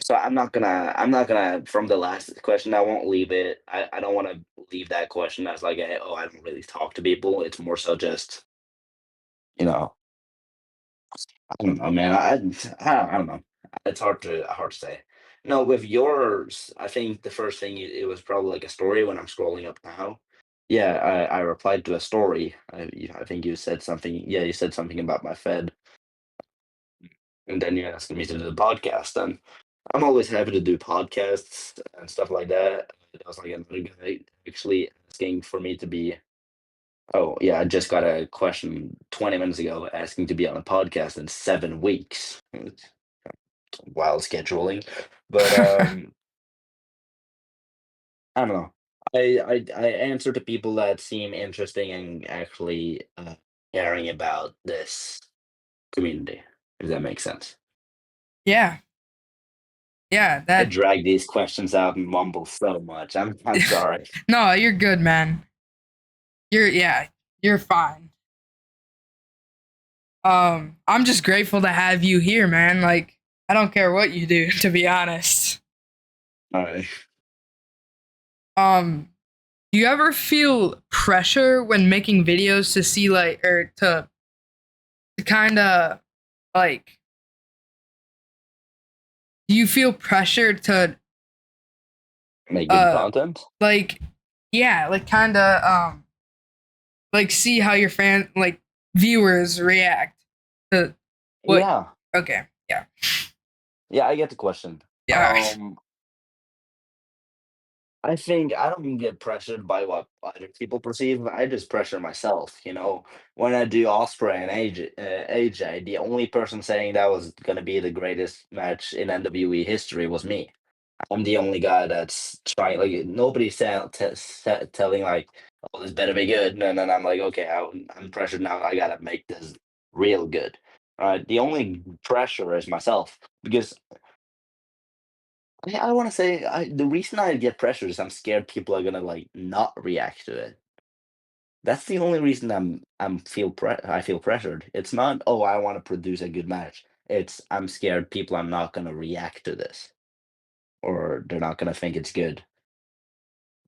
[SPEAKER 2] So I'm not gonna from the last question, I won't leave it. I don't want to leave that question as like oh, I don't really talk to people. It's more so just, you know, I don't know, man. I don't know. It's hard to say. No, with yours, I think the first thing it was probably like a story when I'm scrolling up now. Yeah, I replied to a story. I think you said something. Yeah, you said something about my Fed, and then you asked me to do the podcast. And I'm always happy to do podcasts and stuff like that. There was like another guy actually asking for me to be. Oh yeah, I just got a question 20 minutes ago asking to be on a podcast in 7 weeks. It's wild scheduling, but I don't know. I answer to people that seem interesting and actually caring about this community, if that makes sense.
[SPEAKER 1] Yeah. Yeah,
[SPEAKER 2] I
[SPEAKER 1] that
[SPEAKER 2] drag these questions out and mumble so much. I'm sorry.
[SPEAKER 1] no, you're good, man. You're fine. I'm just grateful to have you here, man. Like, I don't care what you do, to be honest.
[SPEAKER 2] All right.
[SPEAKER 1] Um, do you ever feel pressure when making videos to see like or to kind of like do you feel pressure to
[SPEAKER 2] Make good
[SPEAKER 1] uh
[SPEAKER 2] content.
[SPEAKER 1] like yeah, like kind of like see how your viewers react to what
[SPEAKER 2] Yeah.
[SPEAKER 1] okay, yeah.
[SPEAKER 2] Yeah, I get the question.
[SPEAKER 1] Yeah.
[SPEAKER 2] Um, I think I don't get pressured by what other people perceive. I just pressure myself. When I do Osprey and AJ, the only person saying that was gonna be the greatest match in NWE history was me. I'm the only guy that's trying. Like nobody's telling like, "Oh, this better be good." And then I'm like, "Okay, I'm pressured now. I gotta make this real good." Right? The only pressure is myself because I want to say the reason I get pressure is I'm scared people are gonna like not react to it. That's the only reason I feel pressured. It's not, oh, I want to produce a good match. It's I'm scared people are not gonna react to this or they're not gonna think it's good.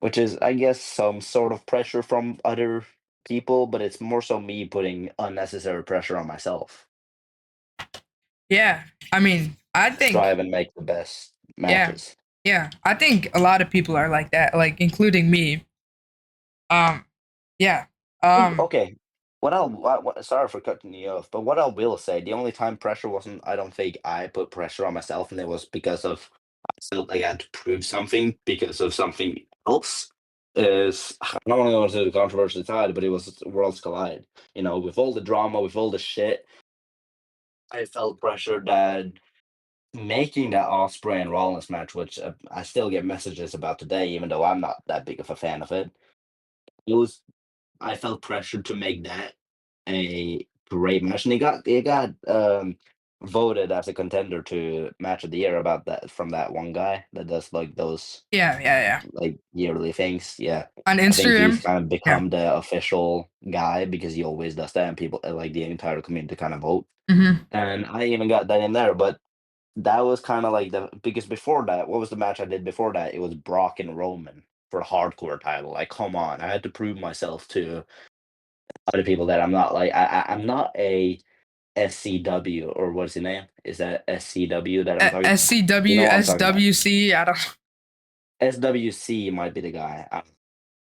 [SPEAKER 2] Which is, I guess, some sort of pressure from other people, but it's more so me putting unnecessary pressure on myself.
[SPEAKER 1] Yeah. I mean, I think
[SPEAKER 2] Strive and make the best
[SPEAKER 1] yeah.
[SPEAKER 2] matches.
[SPEAKER 1] Yeah. I think a lot of people are like that, like including me. Um yeah. Um
[SPEAKER 2] Okay. Sorry for cutting you off, but what I will say, the only time pressure wasn't, I don't think I put pressure on myself, and it was because of I felt like I had to prove something because of something else. Is I don't want to go into the controversial side, but it was Worlds Collide. With all the drama, with all the shit, I felt pressure that making that Osprey and Rollins match, which I still get messages about today, even though I'm not that big of a fan of it. It was I felt pressured to make that a great match, and he got voted as a contender to match of the year about that from that one guy that does like those
[SPEAKER 1] yeah, yeah, yeah.
[SPEAKER 2] like yearly things. Yeah,
[SPEAKER 1] On
[SPEAKER 2] I think he's
[SPEAKER 1] Instagram?
[SPEAKER 2] kind of
[SPEAKER 1] Yeah.
[SPEAKER 2] become the official guy because he always does that, and people like the entire community kind of vote.
[SPEAKER 1] Mhm.
[SPEAKER 2] And I even got that in there, but that was kind of like because before that, what was the match I did before that? It was Brock and Roman for the hardcore title. Like, come on, I had to prove myself to other people that I'm not like I'm not a SCW or what's the name? Is that SCW that I'm talking? You know
[SPEAKER 1] SCW,
[SPEAKER 2] what I'm talking about?
[SPEAKER 1] SWC, I don't
[SPEAKER 2] SWC might be the guy,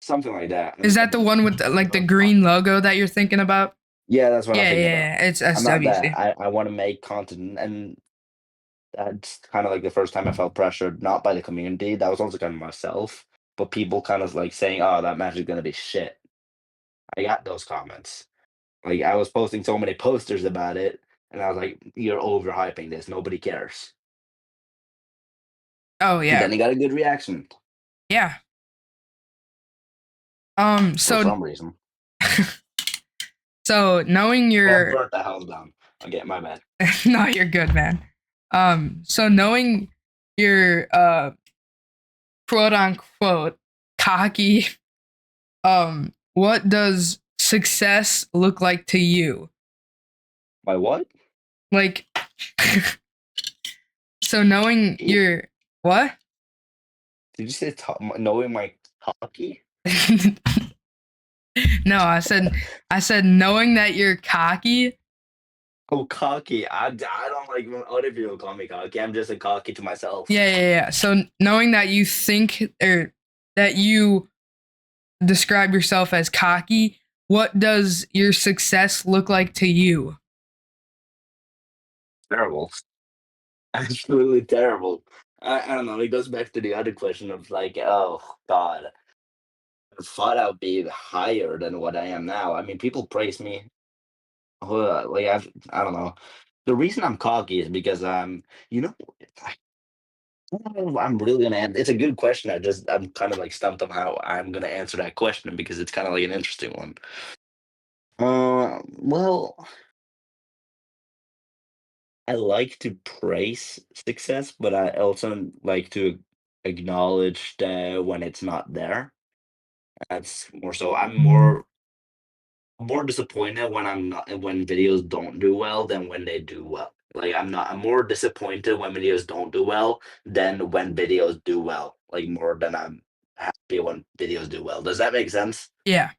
[SPEAKER 2] something like that.
[SPEAKER 1] is that the one with like the green logo that you're thinking about?
[SPEAKER 2] Yeah, that's what I'm
[SPEAKER 1] Yeah,
[SPEAKER 2] thinking
[SPEAKER 1] yeah,
[SPEAKER 2] about.
[SPEAKER 1] yeah. It's
[SPEAKER 2] I'm not that.
[SPEAKER 1] SWC.
[SPEAKER 2] I want to make content, and that's kind of like the first time I felt pressured, not by the community. That was also kind of myself, but people kind of like saying, "Oh, that match is gonna be shit." I got those comments. Like I was posting so many posters about it, and I was like, "You're overhyping this. Nobody cares."
[SPEAKER 1] Oh
[SPEAKER 2] And then
[SPEAKER 1] yeah.
[SPEAKER 2] he got a good reaction
[SPEAKER 1] Yeah.
[SPEAKER 2] for
[SPEAKER 1] So
[SPEAKER 2] some reason.
[SPEAKER 1] so knowing
[SPEAKER 2] I
[SPEAKER 1] your
[SPEAKER 2] burnt the house down. Okay, my bad.
[SPEAKER 1] no, you're good, man. So knowing your quote unquote cocky, what does success look like to you?
[SPEAKER 2] My what?
[SPEAKER 1] Like so knowing
[SPEAKER 2] Eh,
[SPEAKER 1] your what?
[SPEAKER 2] Did you say knowing my hockey?
[SPEAKER 1] No, I said knowing that you're cocky.
[SPEAKER 2] Oh, cocky. I don't like when other people call me cocky. I'm just a cocky to myself.
[SPEAKER 1] Yeah, yeah, yeah. So knowing that you think or that you describe yourself as cocky, what does your success look like to you?
[SPEAKER 2] Terrible. Absolutely terrible. I don't know. It goes back to the other question of like, oh God, I thought I'd be higher than what I am now. I mean, people praise me. Like I don't know. The reason I'm cocky is because you know, I don't know if I'm really gonna. It's a good question. I'm kind of like stumped on how I'm gonna answer that question because it's kind of like an interesting one. Well, I like to praise success, but I also like to acknowledge when it's not there. That's more so. I'm more disappointed when I'm not when videos don't do well than when they do well. Like I'm more disappointed when videos don't do well than when videos do well. Like more than I'm happy when videos do well. Does that make sense?
[SPEAKER 1] Yeah.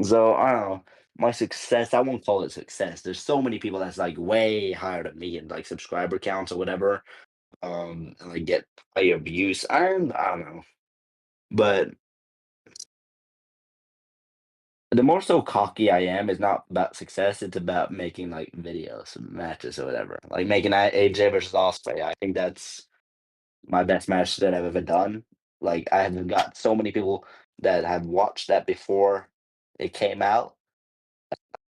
[SPEAKER 2] So I don't know. My success, I won't call it success. There's so many people that's like way higher than me in like subscriber counts or whatever. And like get higher views. I don't know. But the more so cocky I am is not about success, it's about making, like, videos, matches, or whatever. Like, making a AJ versus Osprey, I think that's my best match that I've ever done. Like, I have got so many people that have watched that before it came out.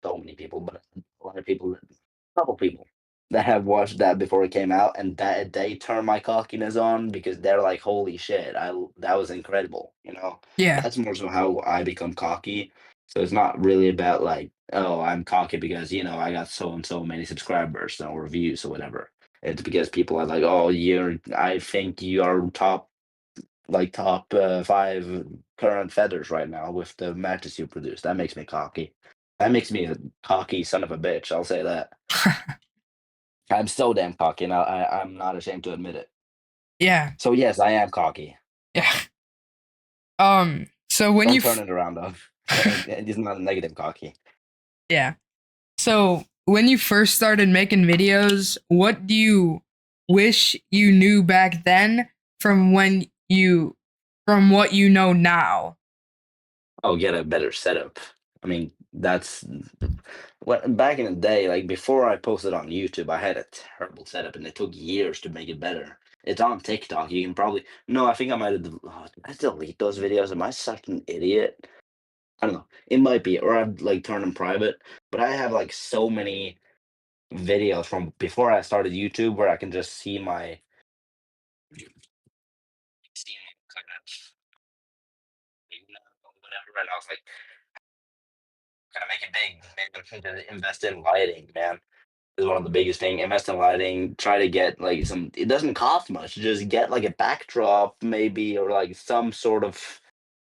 [SPEAKER 2] So many people, but a lot of people, couple people that have watched that before it came out, and that they turn my cockiness on because they're like, "Holy shit, that was incredible," you know?
[SPEAKER 1] Yeah.
[SPEAKER 2] That's more so how I become cocky. So it's not really about like, "Oh, I'm cocky because, I got so and so many subscribers or views or whatever." It's because people are like, "Oh, I think you are top 5 current feathers right now with the matches you produce." That makes me cocky. That makes me a cocky son of a bitch, I'll say that. I'm so damn cocky, and I'm not ashamed to admit it.
[SPEAKER 1] Yeah.
[SPEAKER 2] So, yes, I am cocky.
[SPEAKER 1] Yeah. So when you
[SPEAKER 2] Don't turn it around, though. It's not a negative cocky.
[SPEAKER 1] yeah. So when you first started making videos, what do you wish you knew back then from when you from what you know now?
[SPEAKER 2] Oh, get a better setup. I mean, that's back in the day, like, before I posted on YouTube, I had a terrible setup, and it took years to make it better. It's on TikTok, you can probably no, I think I might have did I delete those videos? Am I such an idiot? I don't know. It might be, or I'd like turn them private. But I have like so many videos from before I started YouTube where I can just see my kind of whatever, and I was like, gotta make it big, man. To invest in lighting, man. Is one of the biggest thing. Invest in lighting. Try to get like some. It doesn't cost much. Just get like a backdrop, maybe, or like some sort of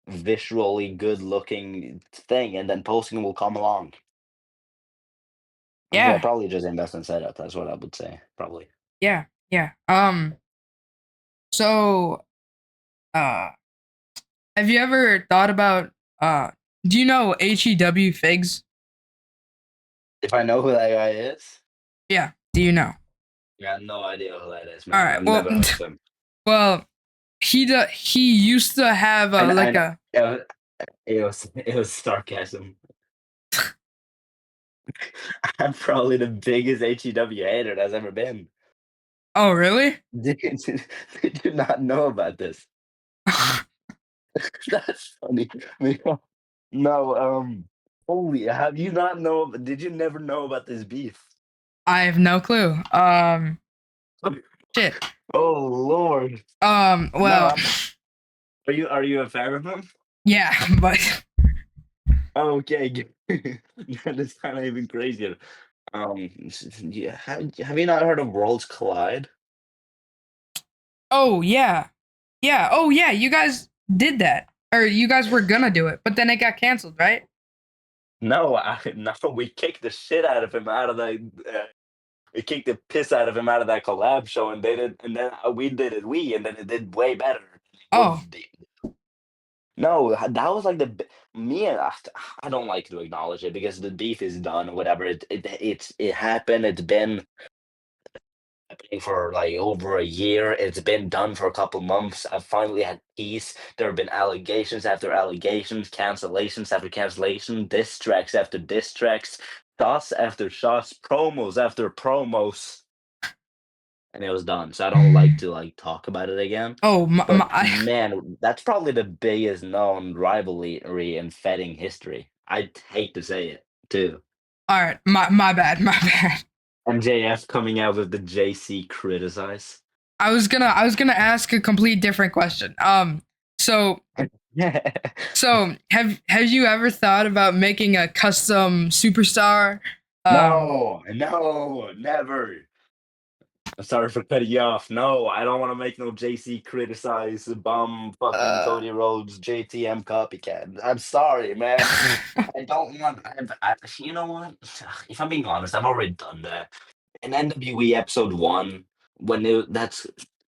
[SPEAKER 2] visually good looking thing, and then posting will come along. Yeah,
[SPEAKER 1] Yeah.
[SPEAKER 2] probably just invest in setup. That's what I would say. Probably.
[SPEAKER 1] Yeah. Yeah. So uh have you ever thought about do you know HEW Figs?
[SPEAKER 2] If I know who that guy is,
[SPEAKER 1] Yeah. Do you know?
[SPEAKER 2] I got no idea who that is,
[SPEAKER 1] All
[SPEAKER 2] man.
[SPEAKER 1] right.
[SPEAKER 2] I've
[SPEAKER 1] Well,
[SPEAKER 2] never heard of him.
[SPEAKER 1] well, he used to have
[SPEAKER 2] I
[SPEAKER 1] like
[SPEAKER 2] know
[SPEAKER 1] a
[SPEAKER 2] it was sarcasm. I'm probably the biggest HEW hater that's ever been.
[SPEAKER 1] oh really?
[SPEAKER 2] Did you not know about this? That's funny. No, holy, have you not know? Did you never know about this beef?
[SPEAKER 1] I have no clue. Shit.
[SPEAKER 2] Oh Lord. No,
[SPEAKER 1] Well,
[SPEAKER 2] are you a fan of him?
[SPEAKER 1] yeah, but
[SPEAKER 2] Oh, okay, that's kind of even crazier. Yeah, have you not heard of Worlds Collide?
[SPEAKER 1] oh yeah. Yeah. Oh yeah, you guys did that. Or you guys were gonna do it, but then it got canceled, right?
[SPEAKER 2] No, no, we kicked the shit out of him out of the. We kicked the piss out of him out of that collab show, and they did, and then we did it, and then it did way better.
[SPEAKER 1] Oh.
[SPEAKER 2] Would be. No, that was like me and I don't like to acknowledge it because the beef is done or whatever. It happened. It's been happening for like over a year. It's been done for a couple months. I've finally had peace. There have been allegations after allegations, cancellations after cancellation, diss tracks after diss tracks, shots after shots, promos after promos, and it was done. So I don't like to like talk about it again.
[SPEAKER 1] Oh
[SPEAKER 2] But man, that's probably the biggest known rivalry in fetting history. I'd hate to say it too.
[SPEAKER 1] all right. My bad. My bad.
[SPEAKER 2] MJF coming out with the JC criticize.
[SPEAKER 1] I was gonna ask a complete different question. So So have you ever thought about making a custom superstar? Um,
[SPEAKER 2] No, no, never. Sorry for cutting you off. No, I don't want to make no JC criticize bum fucking
[SPEAKER 1] uh,
[SPEAKER 2] Cody Rhodes JTM copycat. I'm sorry, man. I don't want. You know what? If I'm being honest, I've already done that. In NWE episode one, that's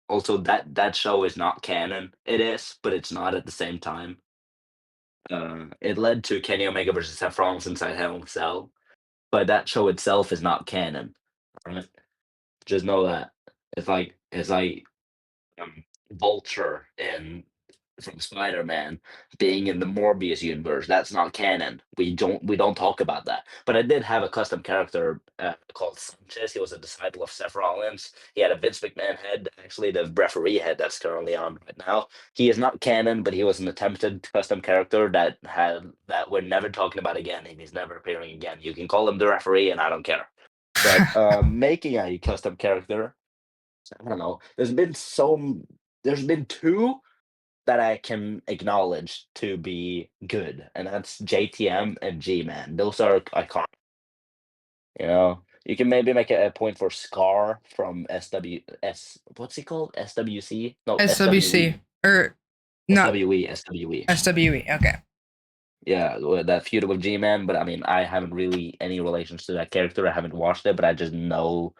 [SPEAKER 2] also that show is not canon. It is, but it's not at the same time. It led to Kenny Omega versus Seth Rollins inside Hell in a Cell, but that show itself is not canon. Right? Just know that it's like Vulture in from Spider-Man being in the Morbius universe. That's not canon. We don't talk about that. But I did have a custom character called Sanchez. He was a disciple of Seth Rollins. He had a Vince McMahon head, actually the referee head that's currently on right now. He is not canon, but he was an attempted custom character that we're never talking about again, and he's never appearing again. You can call him the referee, and I don't care. But making a custom character, I don't know. There's been two that I can acknowledge to be good, and that's JTM and G-Man. Those are iconic. You know, you can maybe make a point for Scar from SWS. What's he called? SWC? No,
[SPEAKER 1] SWC
[SPEAKER 2] SWE.
[SPEAKER 1] or not
[SPEAKER 2] SWE. SWE.
[SPEAKER 1] SWE? Okay.
[SPEAKER 2] Yeah, that feud with G-Man. But I mean, I haven't really any relations to that character. I haven't watched it, but I just know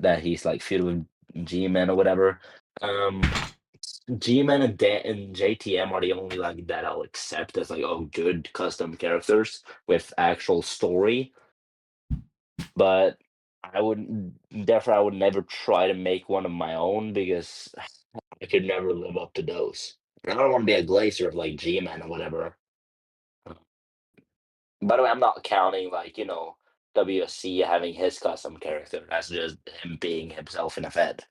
[SPEAKER 2] that he's like feud with G-Man or whatever. Um, G-Man and JTM are the only like that I'll accept as like good custom characters with actual story. But I would never try to make one of my own because I could never live up to those. And I don't want to be a glacier of like G-Man or whatever. By the way, I'm not counting like WSC having his custom character. That's just him being himself in a Fed.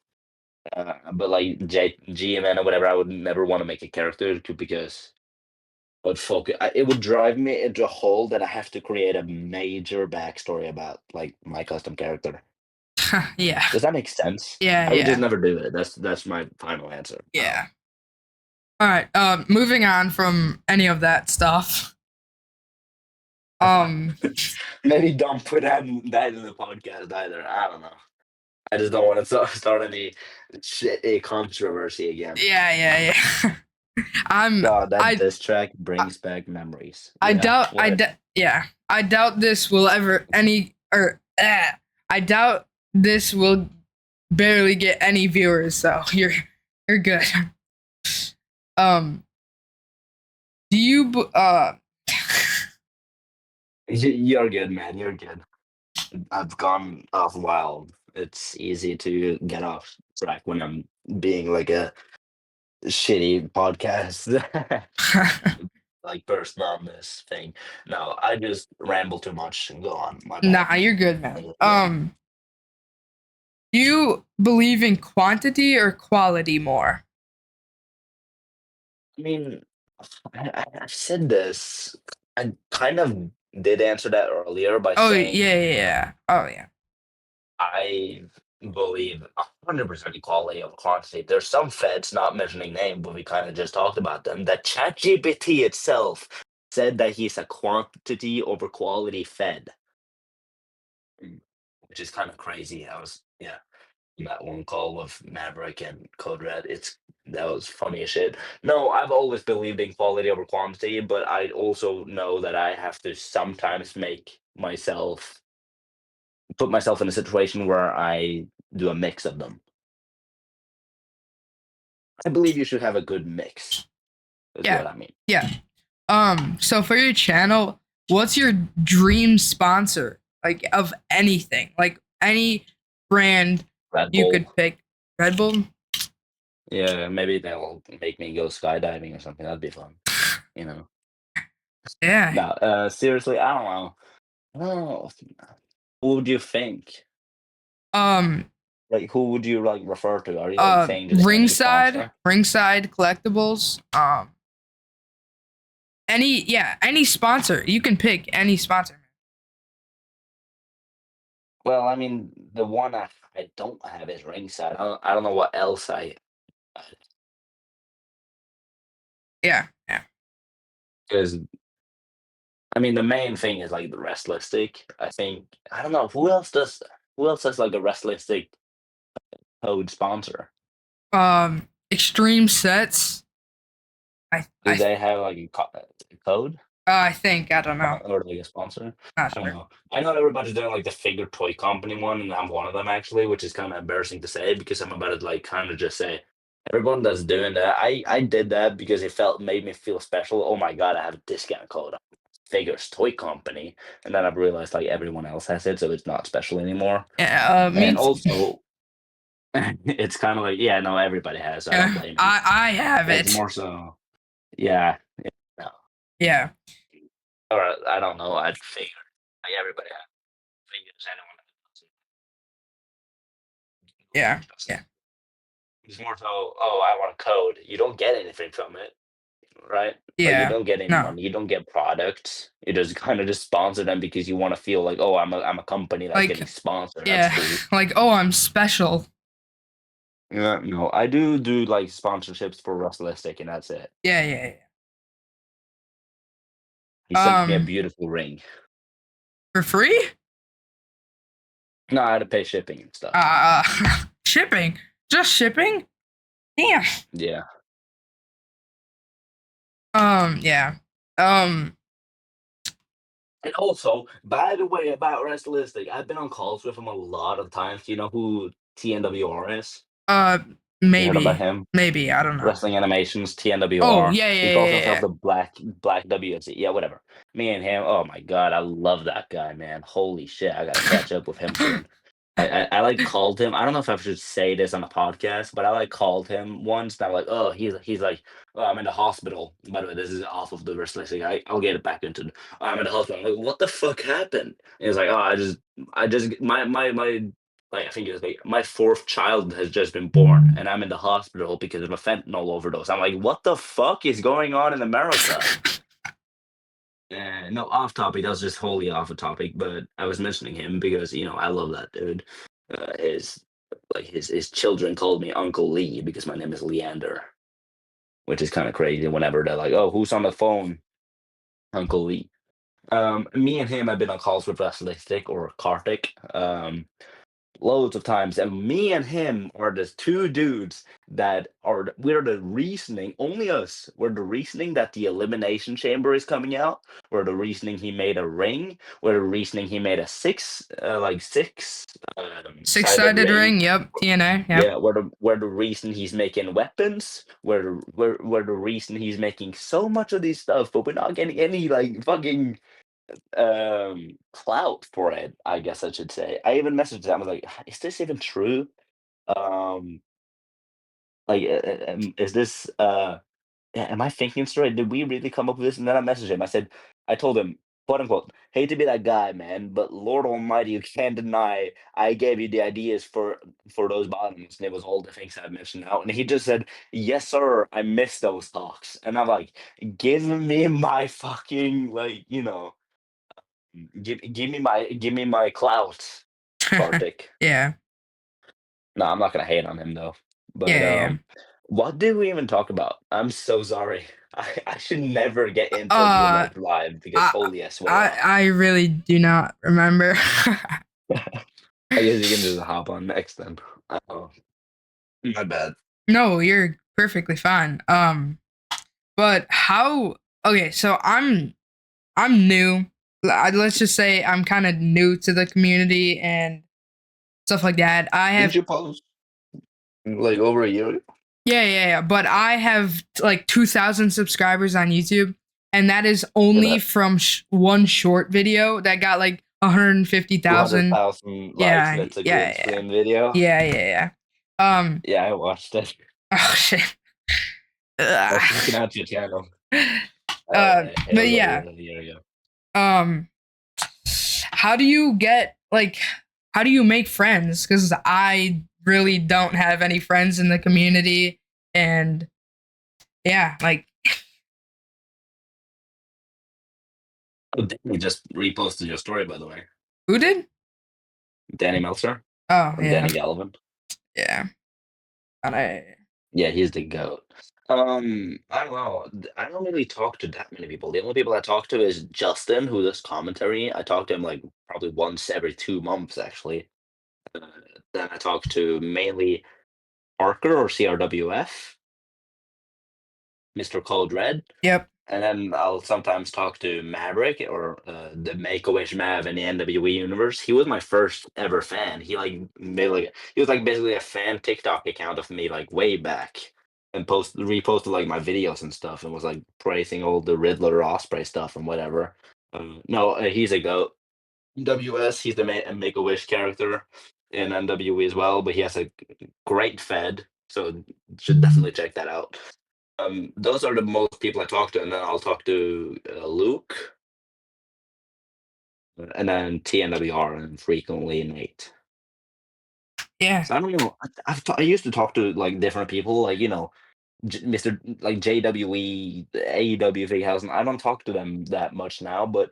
[SPEAKER 2] But like GMN or whatever, I would never want to make a character because it would drive me into a hole that I have to create a major backstory about, like my custom character.
[SPEAKER 1] Yeah.
[SPEAKER 2] Does that make sense?
[SPEAKER 1] Yeah.
[SPEAKER 2] I would just
[SPEAKER 1] Yeah.
[SPEAKER 2] never do it. That's my final answer. No.
[SPEAKER 1] Yeah. All right. Moving on from any of that stuff. Um.
[SPEAKER 2] Maybe don't put that in the podcast either. I don't know. I just don't want to start any a controversy again.
[SPEAKER 1] Yeah. Yeah. Yeah. I'm.
[SPEAKER 2] God, that
[SPEAKER 1] I.
[SPEAKER 2] diss track
[SPEAKER 1] I
[SPEAKER 2] brings back memories.
[SPEAKER 1] I
[SPEAKER 2] Yeah,
[SPEAKER 1] doubt.
[SPEAKER 2] what?
[SPEAKER 1] Yeah. I doubt this will ever any or. I doubt this will barely get any viewers. So you're good. Um. Do you?
[SPEAKER 2] You're good, man. You're good. I've gone off wild. It's easy to get off track when I'm being like a shitty podcast, like person on this thing. No, I just ramble too much. Go on, my bad.
[SPEAKER 1] Nah, you're good, man.
[SPEAKER 2] Yeah.
[SPEAKER 1] Do you believe in quantity or quality more?
[SPEAKER 2] I mean, I've said this. I kind of did answer that earlier by
[SPEAKER 1] Oh
[SPEAKER 2] saying
[SPEAKER 1] yeah, yeah, yeah. Oh yeah.
[SPEAKER 2] I believe 100% equality of quantity. There's some feds, not mentioning name, but we kind of just talked about them, that ChatGPT itself said that he's a quantity over quality fed, which is kind of crazy. Yeah, that one call with Maverick and Code Red. That was funny as shit. No, I've always believed in quality over quantity, but I also know that I have to sometimes put myself in a situation where I do a mix of them. I believe you should have a good mix, is
[SPEAKER 1] Yeah.
[SPEAKER 2] what I mean.
[SPEAKER 1] Yeah. So for your channel, what's your dream sponsor? Like of anything. Like any brand
[SPEAKER 2] Red
[SPEAKER 1] you
[SPEAKER 2] Bull.
[SPEAKER 1] could pick. Red Bull?
[SPEAKER 2] Yeah, maybe they'll make me go skydiving or something. That'd be fun. You know.
[SPEAKER 1] Yeah.
[SPEAKER 2] No, seriously, I don't know. I don't know. Who would you think?
[SPEAKER 1] Um
[SPEAKER 2] Like, who would you like refer to? Are you like saying just any
[SPEAKER 1] ringside,
[SPEAKER 2] sponsor?
[SPEAKER 1] ringside collectibles. Any sponsor. You can pick any sponsor.
[SPEAKER 2] Well, I mean, the one I don't have is ringside. I don't know what else I.
[SPEAKER 1] Yeah. Yeah.
[SPEAKER 2] because I mean the main thing is like the wrestlistic. I think I don't know who else has like a wrestlistic code sponsor.
[SPEAKER 1] Extreme sets. I
[SPEAKER 2] Do
[SPEAKER 1] I
[SPEAKER 2] they have like a code
[SPEAKER 1] I think I don't know.
[SPEAKER 2] or like a sponsor?
[SPEAKER 1] Not
[SPEAKER 2] I don't
[SPEAKER 1] sure.
[SPEAKER 2] know. I know everybody's doing like the figure toy company one, and I'm one of them actually, which is kind of embarrassing to say because I'm about to like kind of just say everyone that's doing that. I did that because it made me feel special. Oh my god, I have a discount code. Figures toy company, and then I've realized like everyone else has it, so it's not special anymore.
[SPEAKER 1] Yeah,
[SPEAKER 2] And
[SPEAKER 1] me.
[SPEAKER 2] also, it's kind of like yeah, no, everybody has. So I don't
[SPEAKER 1] Yeah,
[SPEAKER 2] blame him.
[SPEAKER 1] I have
[SPEAKER 2] It's
[SPEAKER 1] it.
[SPEAKER 2] more so yeah. No.
[SPEAKER 1] Yeah,
[SPEAKER 2] Or I don't know. I'd figure like everybody has figures. Anyone
[SPEAKER 1] yeah,
[SPEAKER 2] that doesn't.
[SPEAKER 1] yeah,
[SPEAKER 2] It's more so, oh, I want a code. You don't get anything from it, right? Like you
[SPEAKER 1] yeah.
[SPEAKER 2] don't get any
[SPEAKER 1] No,
[SPEAKER 2] money. You don't get products. You just kind of just sponsor them because you want to feel like, oh, I'm a company that's
[SPEAKER 1] like
[SPEAKER 2] getting sponsored. That's
[SPEAKER 1] yeah,
[SPEAKER 2] cool.
[SPEAKER 1] like oh, I'm special.
[SPEAKER 2] Yeah, no, I do like sponsorships for Wrestlistic, and that's it.
[SPEAKER 1] Yeah, yeah,
[SPEAKER 2] He
[SPEAKER 1] yeah.
[SPEAKER 2] sent me a beautiful ring.
[SPEAKER 1] For free?
[SPEAKER 2] No, I had to pay shipping and stuff.
[SPEAKER 1] Uh, shipping. Just shipping? Damn.
[SPEAKER 2] Yeah.
[SPEAKER 1] Yeah. Um,
[SPEAKER 2] And also, by the way, about Wrestlistic, I've been on calls with him a lot of times. Do you know who TNWR is?
[SPEAKER 1] uh,
[SPEAKER 2] You heard about
[SPEAKER 1] maybe,
[SPEAKER 2] him?
[SPEAKER 1] maybe I don't know.
[SPEAKER 2] Wrestling Animations,
[SPEAKER 1] Oh,
[SPEAKER 2] TNWR.
[SPEAKER 1] yeah,
[SPEAKER 2] He
[SPEAKER 1] yeah,
[SPEAKER 2] calls
[SPEAKER 1] yeah,
[SPEAKER 2] himself
[SPEAKER 1] yeah.
[SPEAKER 2] the Black WSC. Yeah, whatever. Me and him. Oh my god, I love that guy, man. Holy shit, I gotta catch up with him soon. I like called him. I don't know if I should say this on a podcast, but I like called him once. And I'm like, oh, he's like, oh, I'm in the hospital. By the way, this is off of the wrestling. I'll get it back into. I'm in the hospital. I'm like, what the fuck happened? And he's like, oh, I just my like I think it was like my fourth child has just been born, and I'm in the hospital because of a fentanyl overdose. I'm like, what the fuck is going on in America? No, off topic. That was just wholly off a topic, but I was mentioning him because I love that dude. His children called me Uncle Lee because my name is Leander, which is kind of crazy. Whenever they're like, "Oh, who's on the phone?" Uncle Lee. Me and him have been on calls with Wrestlistic or Kartik. Loads of times, and me and him are the two dudes that we're the reasoning, only us, we're the reasoning that the elimination chamber is coming out, we're the reasoning he made a ring, we're the reasoning he made a six sided
[SPEAKER 1] Six-sided
[SPEAKER 2] ring.
[SPEAKER 1] ring. Yep. TNA. Yep.
[SPEAKER 2] Yeah, we're the reason he's making weapons. We're the reason he's making so much of these stuff, but we're not getting any like fucking clout for it, I guess I should say. I even messaged him. I was like, is this even true? Um, is this am I thinking straight? Did we really come up with this? And then I messaged him. I told him, quote unquote, hate to be that guy, man, but Lord Almighty, you can't deny I gave you the ideas for those bottoms, and it was all the things I mentioned out. And he just said, yes, sir, I missed those talks. And I'm like, give me my fucking give me my clout, Kartik.
[SPEAKER 1] Yeah.
[SPEAKER 2] No, I'm not gonna hate on him though.
[SPEAKER 1] Yeah.
[SPEAKER 2] But
[SPEAKER 1] Yeah.
[SPEAKER 2] what did we even talk about? I'm so sorry. I should never get introed
[SPEAKER 1] Uh,
[SPEAKER 2] like live because
[SPEAKER 1] I,
[SPEAKER 2] holy I swear off.
[SPEAKER 1] I really do not remember.
[SPEAKER 2] I guess you can just hop on next then. Oh, my bad.
[SPEAKER 1] No, you're perfectly fine. But how? Okay, so I'm new. Let's just say I'm kind of new to the community and stuff like that. I
[SPEAKER 2] Didn't
[SPEAKER 1] have
[SPEAKER 2] you post like over a year ago?
[SPEAKER 1] yeah. But I have like 2,000 subscribers on YouTube, and that is
[SPEAKER 2] Yeah,
[SPEAKER 1] only
[SPEAKER 2] that
[SPEAKER 1] from one short video that got like 150,000.
[SPEAKER 2] 200,000 likes and
[SPEAKER 1] Yeah,
[SPEAKER 2] it's a green
[SPEAKER 1] yeah,
[SPEAKER 2] screen video.
[SPEAKER 1] yeah. Um.
[SPEAKER 2] Yeah, I watched it.
[SPEAKER 1] Oh shit.
[SPEAKER 2] I was checking
[SPEAKER 1] Ugh.
[SPEAKER 2] out your channel. It
[SPEAKER 1] But
[SPEAKER 2] was
[SPEAKER 1] yeah.
[SPEAKER 2] over a year ago.
[SPEAKER 1] Um. How do you get like? How do you make friends? Because I really don't have any friends in the community, and yeah, like
[SPEAKER 2] Oh, Danny just reposted your story, by the way.
[SPEAKER 1] who did?
[SPEAKER 2] Danny Meltzer
[SPEAKER 1] Oh
[SPEAKER 2] or
[SPEAKER 1] yeah,
[SPEAKER 2] Danny Gallivan.
[SPEAKER 1] yeah. And I
[SPEAKER 2] Yeah, he's the goat. I don't know. I don't really talk to that many people. The only people I talk to is Justin, who does commentary. I talk to him like probably once every 2 months, actually. Uh, then I talk to mainly Parker or CRWF, Mr. Cold Red.
[SPEAKER 1] Yep.
[SPEAKER 2] And then I'll sometimes talk to Maverick or the Make a Wish Mav in the NWE universe. He was my first ever fan. He like made like he was like basically a fan TikTok account of me like way back, and reposted like my videos and stuff, and was like praising all the Riddler Osprey stuff and whatever. No, he's a goat. WS, he's the Make a Wish character in NWE as well, but he has a great Fed, so should definitely check that out. Those are the most people I talk to, and then I'll talk to Luke, and then TNWR, and frequently Nate.
[SPEAKER 1] Yeah.
[SPEAKER 2] So I don't know. I used to talk to like different people, like Mr. like JWE, AEW House. I don't talk to them that much now, but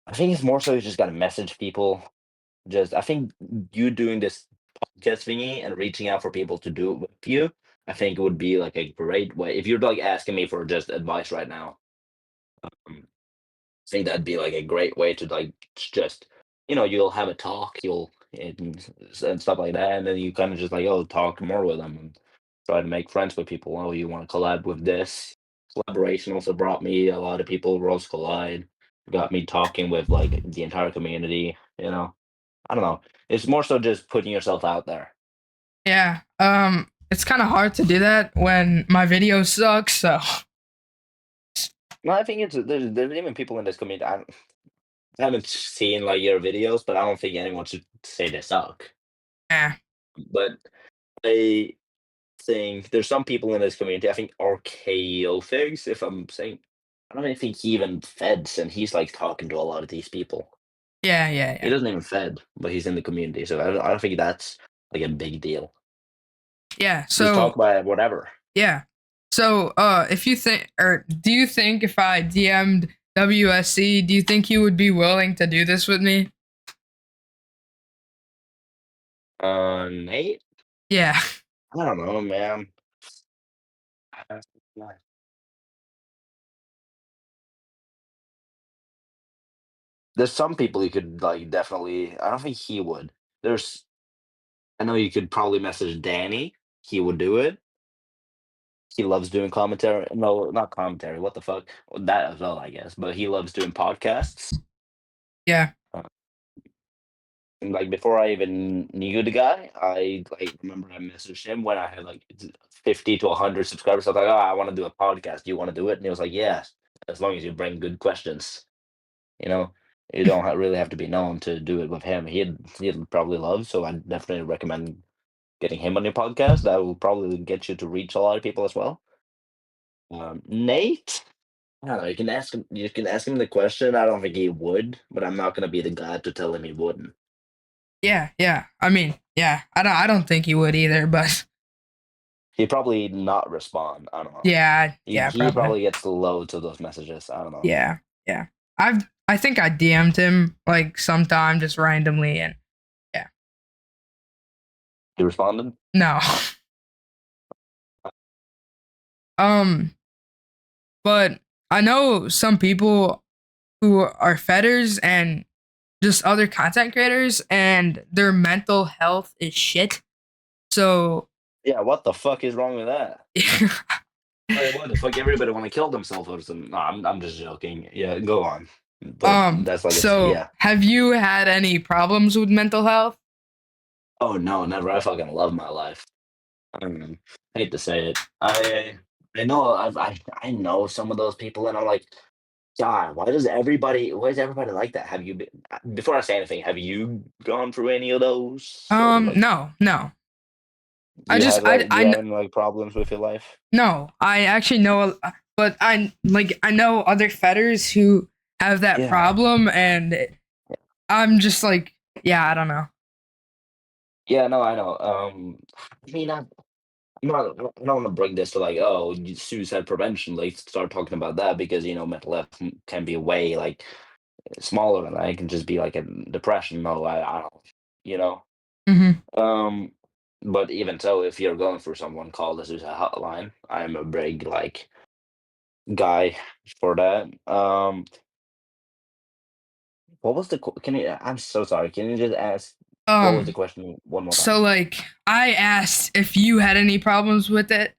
[SPEAKER 2] I think it's more so you just got to message people. Just I think you doing this podcast thingy and reaching out for people to do it with you, I think it would be like a great way. If you're like asking me for just advice right now, um, think that'd be like a great way to like just you'll have a talk, and stuff like that, and then you kind of just like talk more with them and try to make friends with people. Oh, you want to collab with this? Collaboration also brought me a lot of people. Rose Collide got me talking with like the entire community. I don't know. It's more so just putting yourself out there.
[SPEAKER 1] Yeah. It's kind of hard to do that when my videos suck. So
[SPEAKER 2] No, I think there's even people in this community. I haven't seen like your videos, but I don't think anyone should say they suck.
[SPEAKER 1] yeah,
[SPEAKER 2] But I think there's some people in this community. I think RKO Figs, if I'm saying, I don't even think he even feds, and he's like talking to a lot of these people.
[SPEAKER 1] yeah, yeah,
[SPEAKER 2] He
[SPEAKER 1] yeah,
[SPEAKER 2] doesn't even fed, but he's in the community, so I don't think that's like a big deal.
[SPEAKER 1] yeah.
[SPEAKER 2] Just
[SPEAKER 1] So
[SPEAKER 2] talk about it, whatever.
[SPEAKER 1] yeah. So if you think, or do you think if I DM'd WSC, do you think you would be willing to do this with me?
[SPEAKER 2] Nate,
[SPEAKER 1] Yeah.
[SPEAKER 2] I don't know, man. There's some people you could like definitely. I don't think he would. There's. I know you could probably message Danny. He would do it. He loves doing commentary. No, not commentary. What the fuck? Well, that as well, I guess. But he loves doing podcasts.
[SPEAKER 1] Yeah.
[SPEAKER 2] Uh, and like before I even knew the guy, I like remember I messaged him when I had like 50 to 100 subscribers. I was like, "Oh, I want to do a podcast. Do you want to do it?" And he was like, "Yes, as long as you bring good questions." You know, you don't really have to be known to do it with him. He'd probably love. So I definitely recommend getting him on your podcast. That will probably get you to reach a lot of people as well. Nate, I don't know. You can ask him. You can ask him the question. I don't think he would, but I'm not gonna be the guy to tell him he wouldn't.
[SPEAKER 1] Yeah. Yeah. I mean, yeah. I don't think he would either. But
[SPEAKER 2] He'd probably not respond. I don't know.
[SPEAKER 1] yeah.
[SPEAKER 2] He
[SPEAKER 1] Yeah.
[SPEAKER 2] he
[SPEAKER 1] Probably.
[SPEAKER 2] probably gets loads of those messages. I don't know.
[SPEAKER 1] Yeah. Yeah. I think I DM'd him like sometime just randomly, and yeah.
[SPEAKER 2] He responded.
[SPEAKER 1] No. um. But I know some people who are fetters and just other content creators, and their mental health is shit. So
[SPEAKER 2] Yeah. What the fuck is wrong with that? Like, what the fuck? Everybody want to kill themselves or something? No, I'm just joking. Yeah, go on. But that's like
[SPEAKER 1] so
[SPEAKER 2] yeah.
[SPEAKER 1] have you had any problems with mental health?
[SPEAKER 2] Oh no, never. I fucking love my life. I hate to say it. I know I know some of those people, and I'm like, God, why is everybody like that? Have you been before I say anything? Have you gone through any of those, or like
[SPEAKER 1] No, no.
[SPEAKER 2] do you have
[SPEAKER 1] I
[SPEAKER 2] like do you have any like problems with your life?
[SPEAKER 1] no, I actually know, but I know other fetters who have that
[SPEAKER 2] Yeah,
[SPEAKER 1] problem, and I'm just like, yeah, I don't know.
[SPEAKER 2] yeah, no, I know. I mean, I don't want to bring this to like, oh, suicide prevention. Like, start talking about that because mental health can be way like smaller than that. It can just be like a depression. No, I don't. You know.
[SPEAKER 1] Hmm.
[SPEAKER 2] Um, But even so, if you're going for someone, call the suicide hotline. I'm a big like guy for that. What was the can you? I'm so sorry. Can you just ask what was the
[SPEAKER 1] Um,
[SPEAKER 2] question one more time?
[SPEAKER 1] so like I asked if you had any problems with it,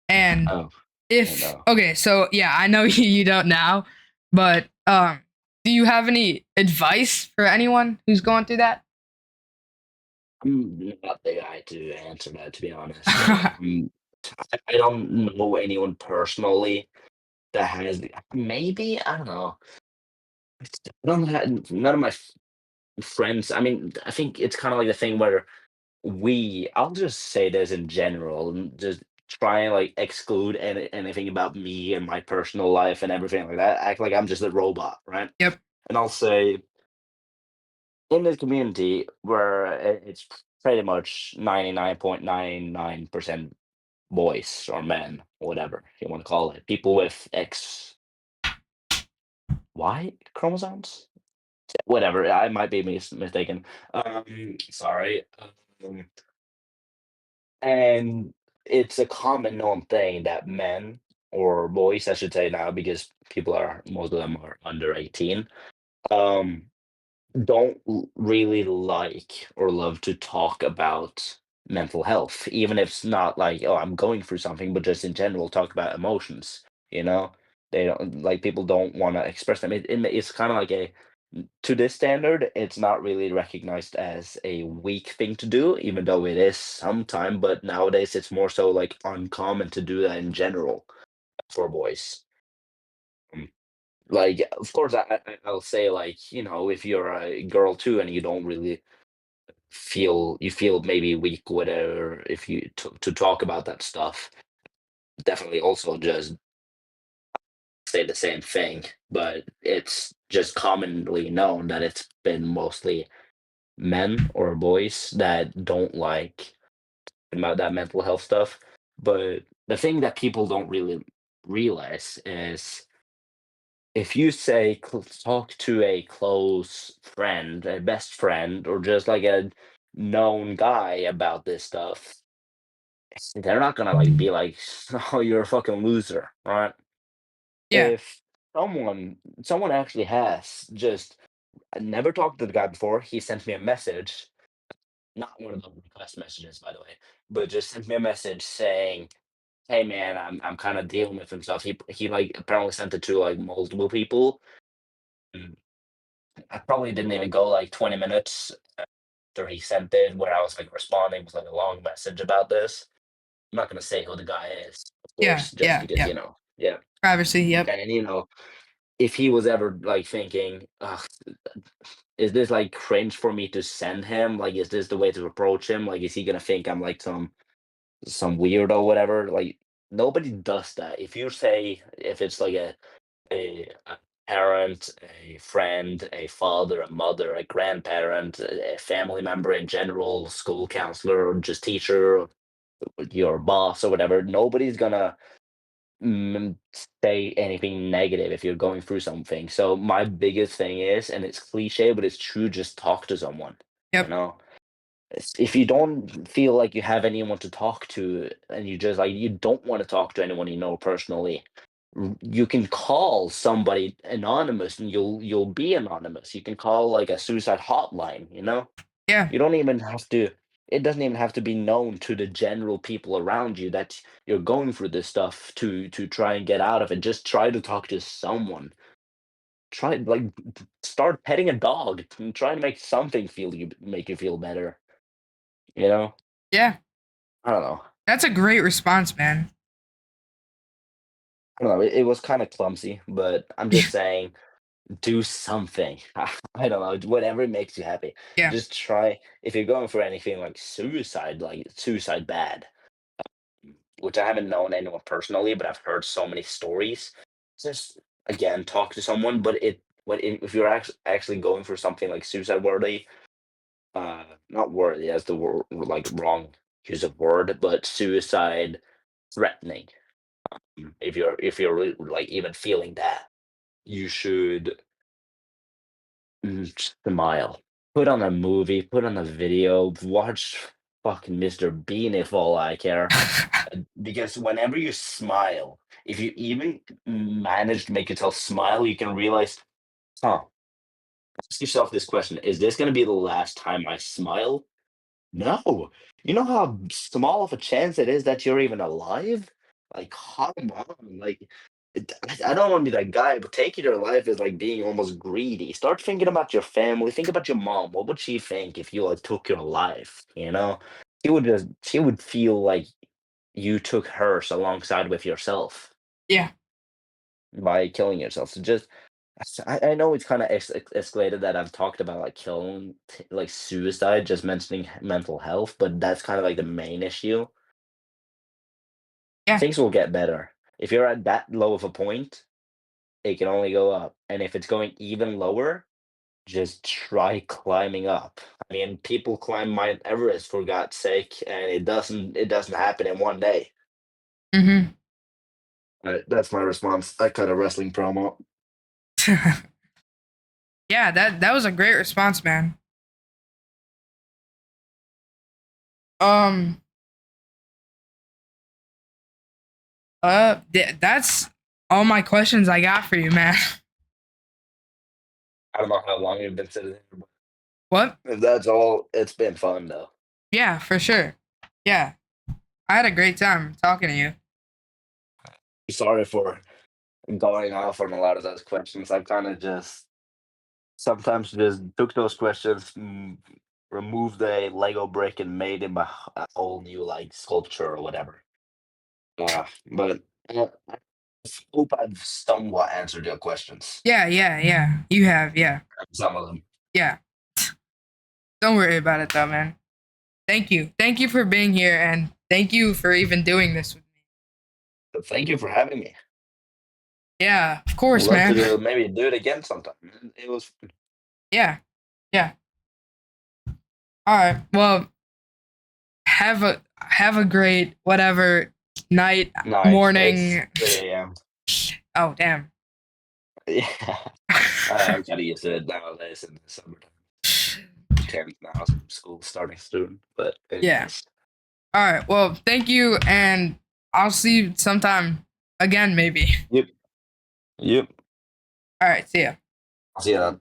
[SPEAKER 1] and
[SPEAKER 2] Oh, I
[SPEAKER 1] if
[SPEAKER 2] know.
[SPEAKER 1] okay, so yeah, I know you don't now, but do you have any advice for anyone who's going through that?
[SPEAKER 2] I'm not the guy to answer that, to be honest. I don't know anyone personally that has. Maybe I don't know. I don't have, none of my friends. I mean, I think it's kind of like the thing where I'll just say this in general and just try and like exclude anything about me and my personal life and everything like that. Act like I'm just a robot, right?
[SPEAKER 1] Yep.
[SPEAKER 2] And I'll say in this community where it's pretty much 99.99% boys or men, whatever you want to call it, people with XY chromosomes, whatever. I might be mistaken. Sorry. Um, And it's a common known thing that men, or boys, I should say now, because most of them are under 18, um, don't really like or love to talk about mental health, even if it's not like, oh, I'm going through something, but just in general, talk about emotions. You know, they don't like people don't want to express them. It's kind of like to this standard, it's not really recognized as a weak thing to do, even though it is sometime. But nowadays, it's more so like uncommon to do that in general for boys. Mm. Like, of course, I'll say like if you're a girl too and you don't really feel maybe weak with it, or if you to talk about that stuff, definitely also just say the same thing. But it's just commonly known that it's been mostly men or boys that don't like about that mental health stuff. But the thing that people don't really realize is if you say talk to a close friend, a best friend, or just like a known guy about this stuff, they're not gonna like be like, "Oh, you're a fucking loser," right?
[SPEAKER 1] Yeah.
[SPEAKER 2] If someone actually has just I never talked to the guy before, he sent me a message. Not one of the request messages, by the way, but just sent me a message saying, "Hey, man, I'm kind of dealing with some stuff." He like apparently sent it to like multiple people. And I probably didn't even go like 20 minutes after he sent it, where I was like responding with like a long message about this. I'm not gonna say who the guy is, of
[SPEAKER 1] Yeah.
[SPEAKER 2] course, just
[SPEAKER 1] Yeah.
[SPEAKER 2] because
[SPEAKER 1] Yeah.
[SPEAKER 2] yeah.
[SPEAKER 1] Privacy. Yep.
[SPEAKER 2] And if he was ever like thinking, "Ugh, is this like cringe for me to send him? Like, is this the way to approach him? Like, is he gonna think I'm like some weirdo, whatever. Like nobody does that. If it's like a parent, a friend, a father, a mother, a grandparent, a family member in general, school counselor, or just teacher, or your boss or whatever, nobody's gonna mm, say anything negative if you're going through something. So my biggest thing is, and it's cliche, but it's true, just talk to someone. You
[SPEAKER 1] Yep.
[SPEAKER 2] know, if you don't feel like you have anyone to talk to and you just like you don't want to talk to anyone personally, you can call somebody anonymous and you'll be anonymous. You can call like a suicide hotline.
[SPEAKER 1] Yeah.
[SPEAKER 2] You don't even have to it doesn't even have to be known to the general people around you that you're going through this stuff to try and get out of it. Just try to talk to someone. Try like start petting a dog and try to make you feel better. you know
[SPEAKER 1] Yeah.
[SPEAKER 2] I don't know.
[SPEAKER 1] That's a great response, man.
[SPEAKER 2] I don't know. It was kind of clumsy, but I'm just saying, do something. I don't know, whatever makes you happy.
[SPEAKER 1] Yeah.
[SPEAKER 2] Just try. If you're going for anything like suicide bad, which I haven't known anyone personally, but I've heard so many stories. Just again, talk to someone. But if you're actually going for something like suicide worthy, not worthy as the word like wrong use of word, but suicide threatening. If you're like even feeling that, you should smile. Put on a movie, put on a video, watch. fucking Mr. Bean if all I care. Because whenever you smile, if you even manage to make yourself smile, you can realize, huh, ask yourself this question: is this going to be the last time I smile? No. You know how small of a chance it is that you're even alive? Like, come on. Like, I don't want to be that guy, but taking your life is like being almost greedy. Start thinking about your family. Think about your mom. What would she think if you like took your life? You know, she would feel like you took hers alongside with yourself
[SPEAKER 1] Yeah.
[SPEAKER 2] by killing yourself. So just I know it's kind of escalated that I've talked about like killing, like suicide, just mentioning mental health, but that's kind of like the main issue.
[SPEAKER 1] Yeah.
[SPEAKER 2] Things will get better. If you're at that low of a point, it can only go up. And if it's going even lower, just try climbing up. I mean, people climb Mount Everest for God's sake, and it doesn't happen in one day.
[SPEAKER 1] Mm-hmm.
[SPEAKER 2] That's my response. I cut a wrestling promo.
[SPEAKER 1] Yeah, that was a great response, man. Um, that's all my questions I got for you, man.
[SPEAKER 2] I don't know how long you've been sitting here, but
[SPEAKER 1] What?
[SPEAKER 2] if that's all, it's been fun though.
[SPEAKER 1] Yeah, for sure. Yeah, I had a great time talking to you.
[SPEAKER 2] Sorry for going off on a lot of those questions. I kind of just sometimes just took those questions, removed a Lego brick, and made him a whole new like sculpture or whatever. But I hope I've somewhat answered your questions.
[SPEAKER 1] Yeah, yeah, yeah. You have, yeah,
[SPEAKER 2] Some of them.
[SPEAKER 1] yeah. Don't worry about it though, man. Thank you for being here, and thank you for even doing this with me.
[SPEAKER 2] But thank you for having me.
[SPEAKER 1] Yeah, of
[SPEAKER 2] I'd
[SPEAKER 1] course,
[SPEAKER 2] love
[SPEAKER 1] man.
[SPEAKER 2] to maybe do it again sometime. It was
[SPEAKER 1] Yeah, yeah. All right. Well, have a great whatever night,
[SPEAKER 2] night. It's
[SPEAKER 1] morning.
[SPEAKER 2] 3 a.m.
[SPEAKER 1] Oh, damn.
[SPEAKER 2] Yeah, I'm kind of used to it nowadays in the summertime. Can't now, school starting soon. But
[SPEAKER 1] Yeah.
[SPEAKER 2] anyways,
[SPEAKER 1] All right. Well, thank you, and I'll see you sometime again, maybe.
[SPEAKER 2] yep, yep.
[SPEAKER 1] All right. See ya.
[SPEAKER 2] I'll see you then.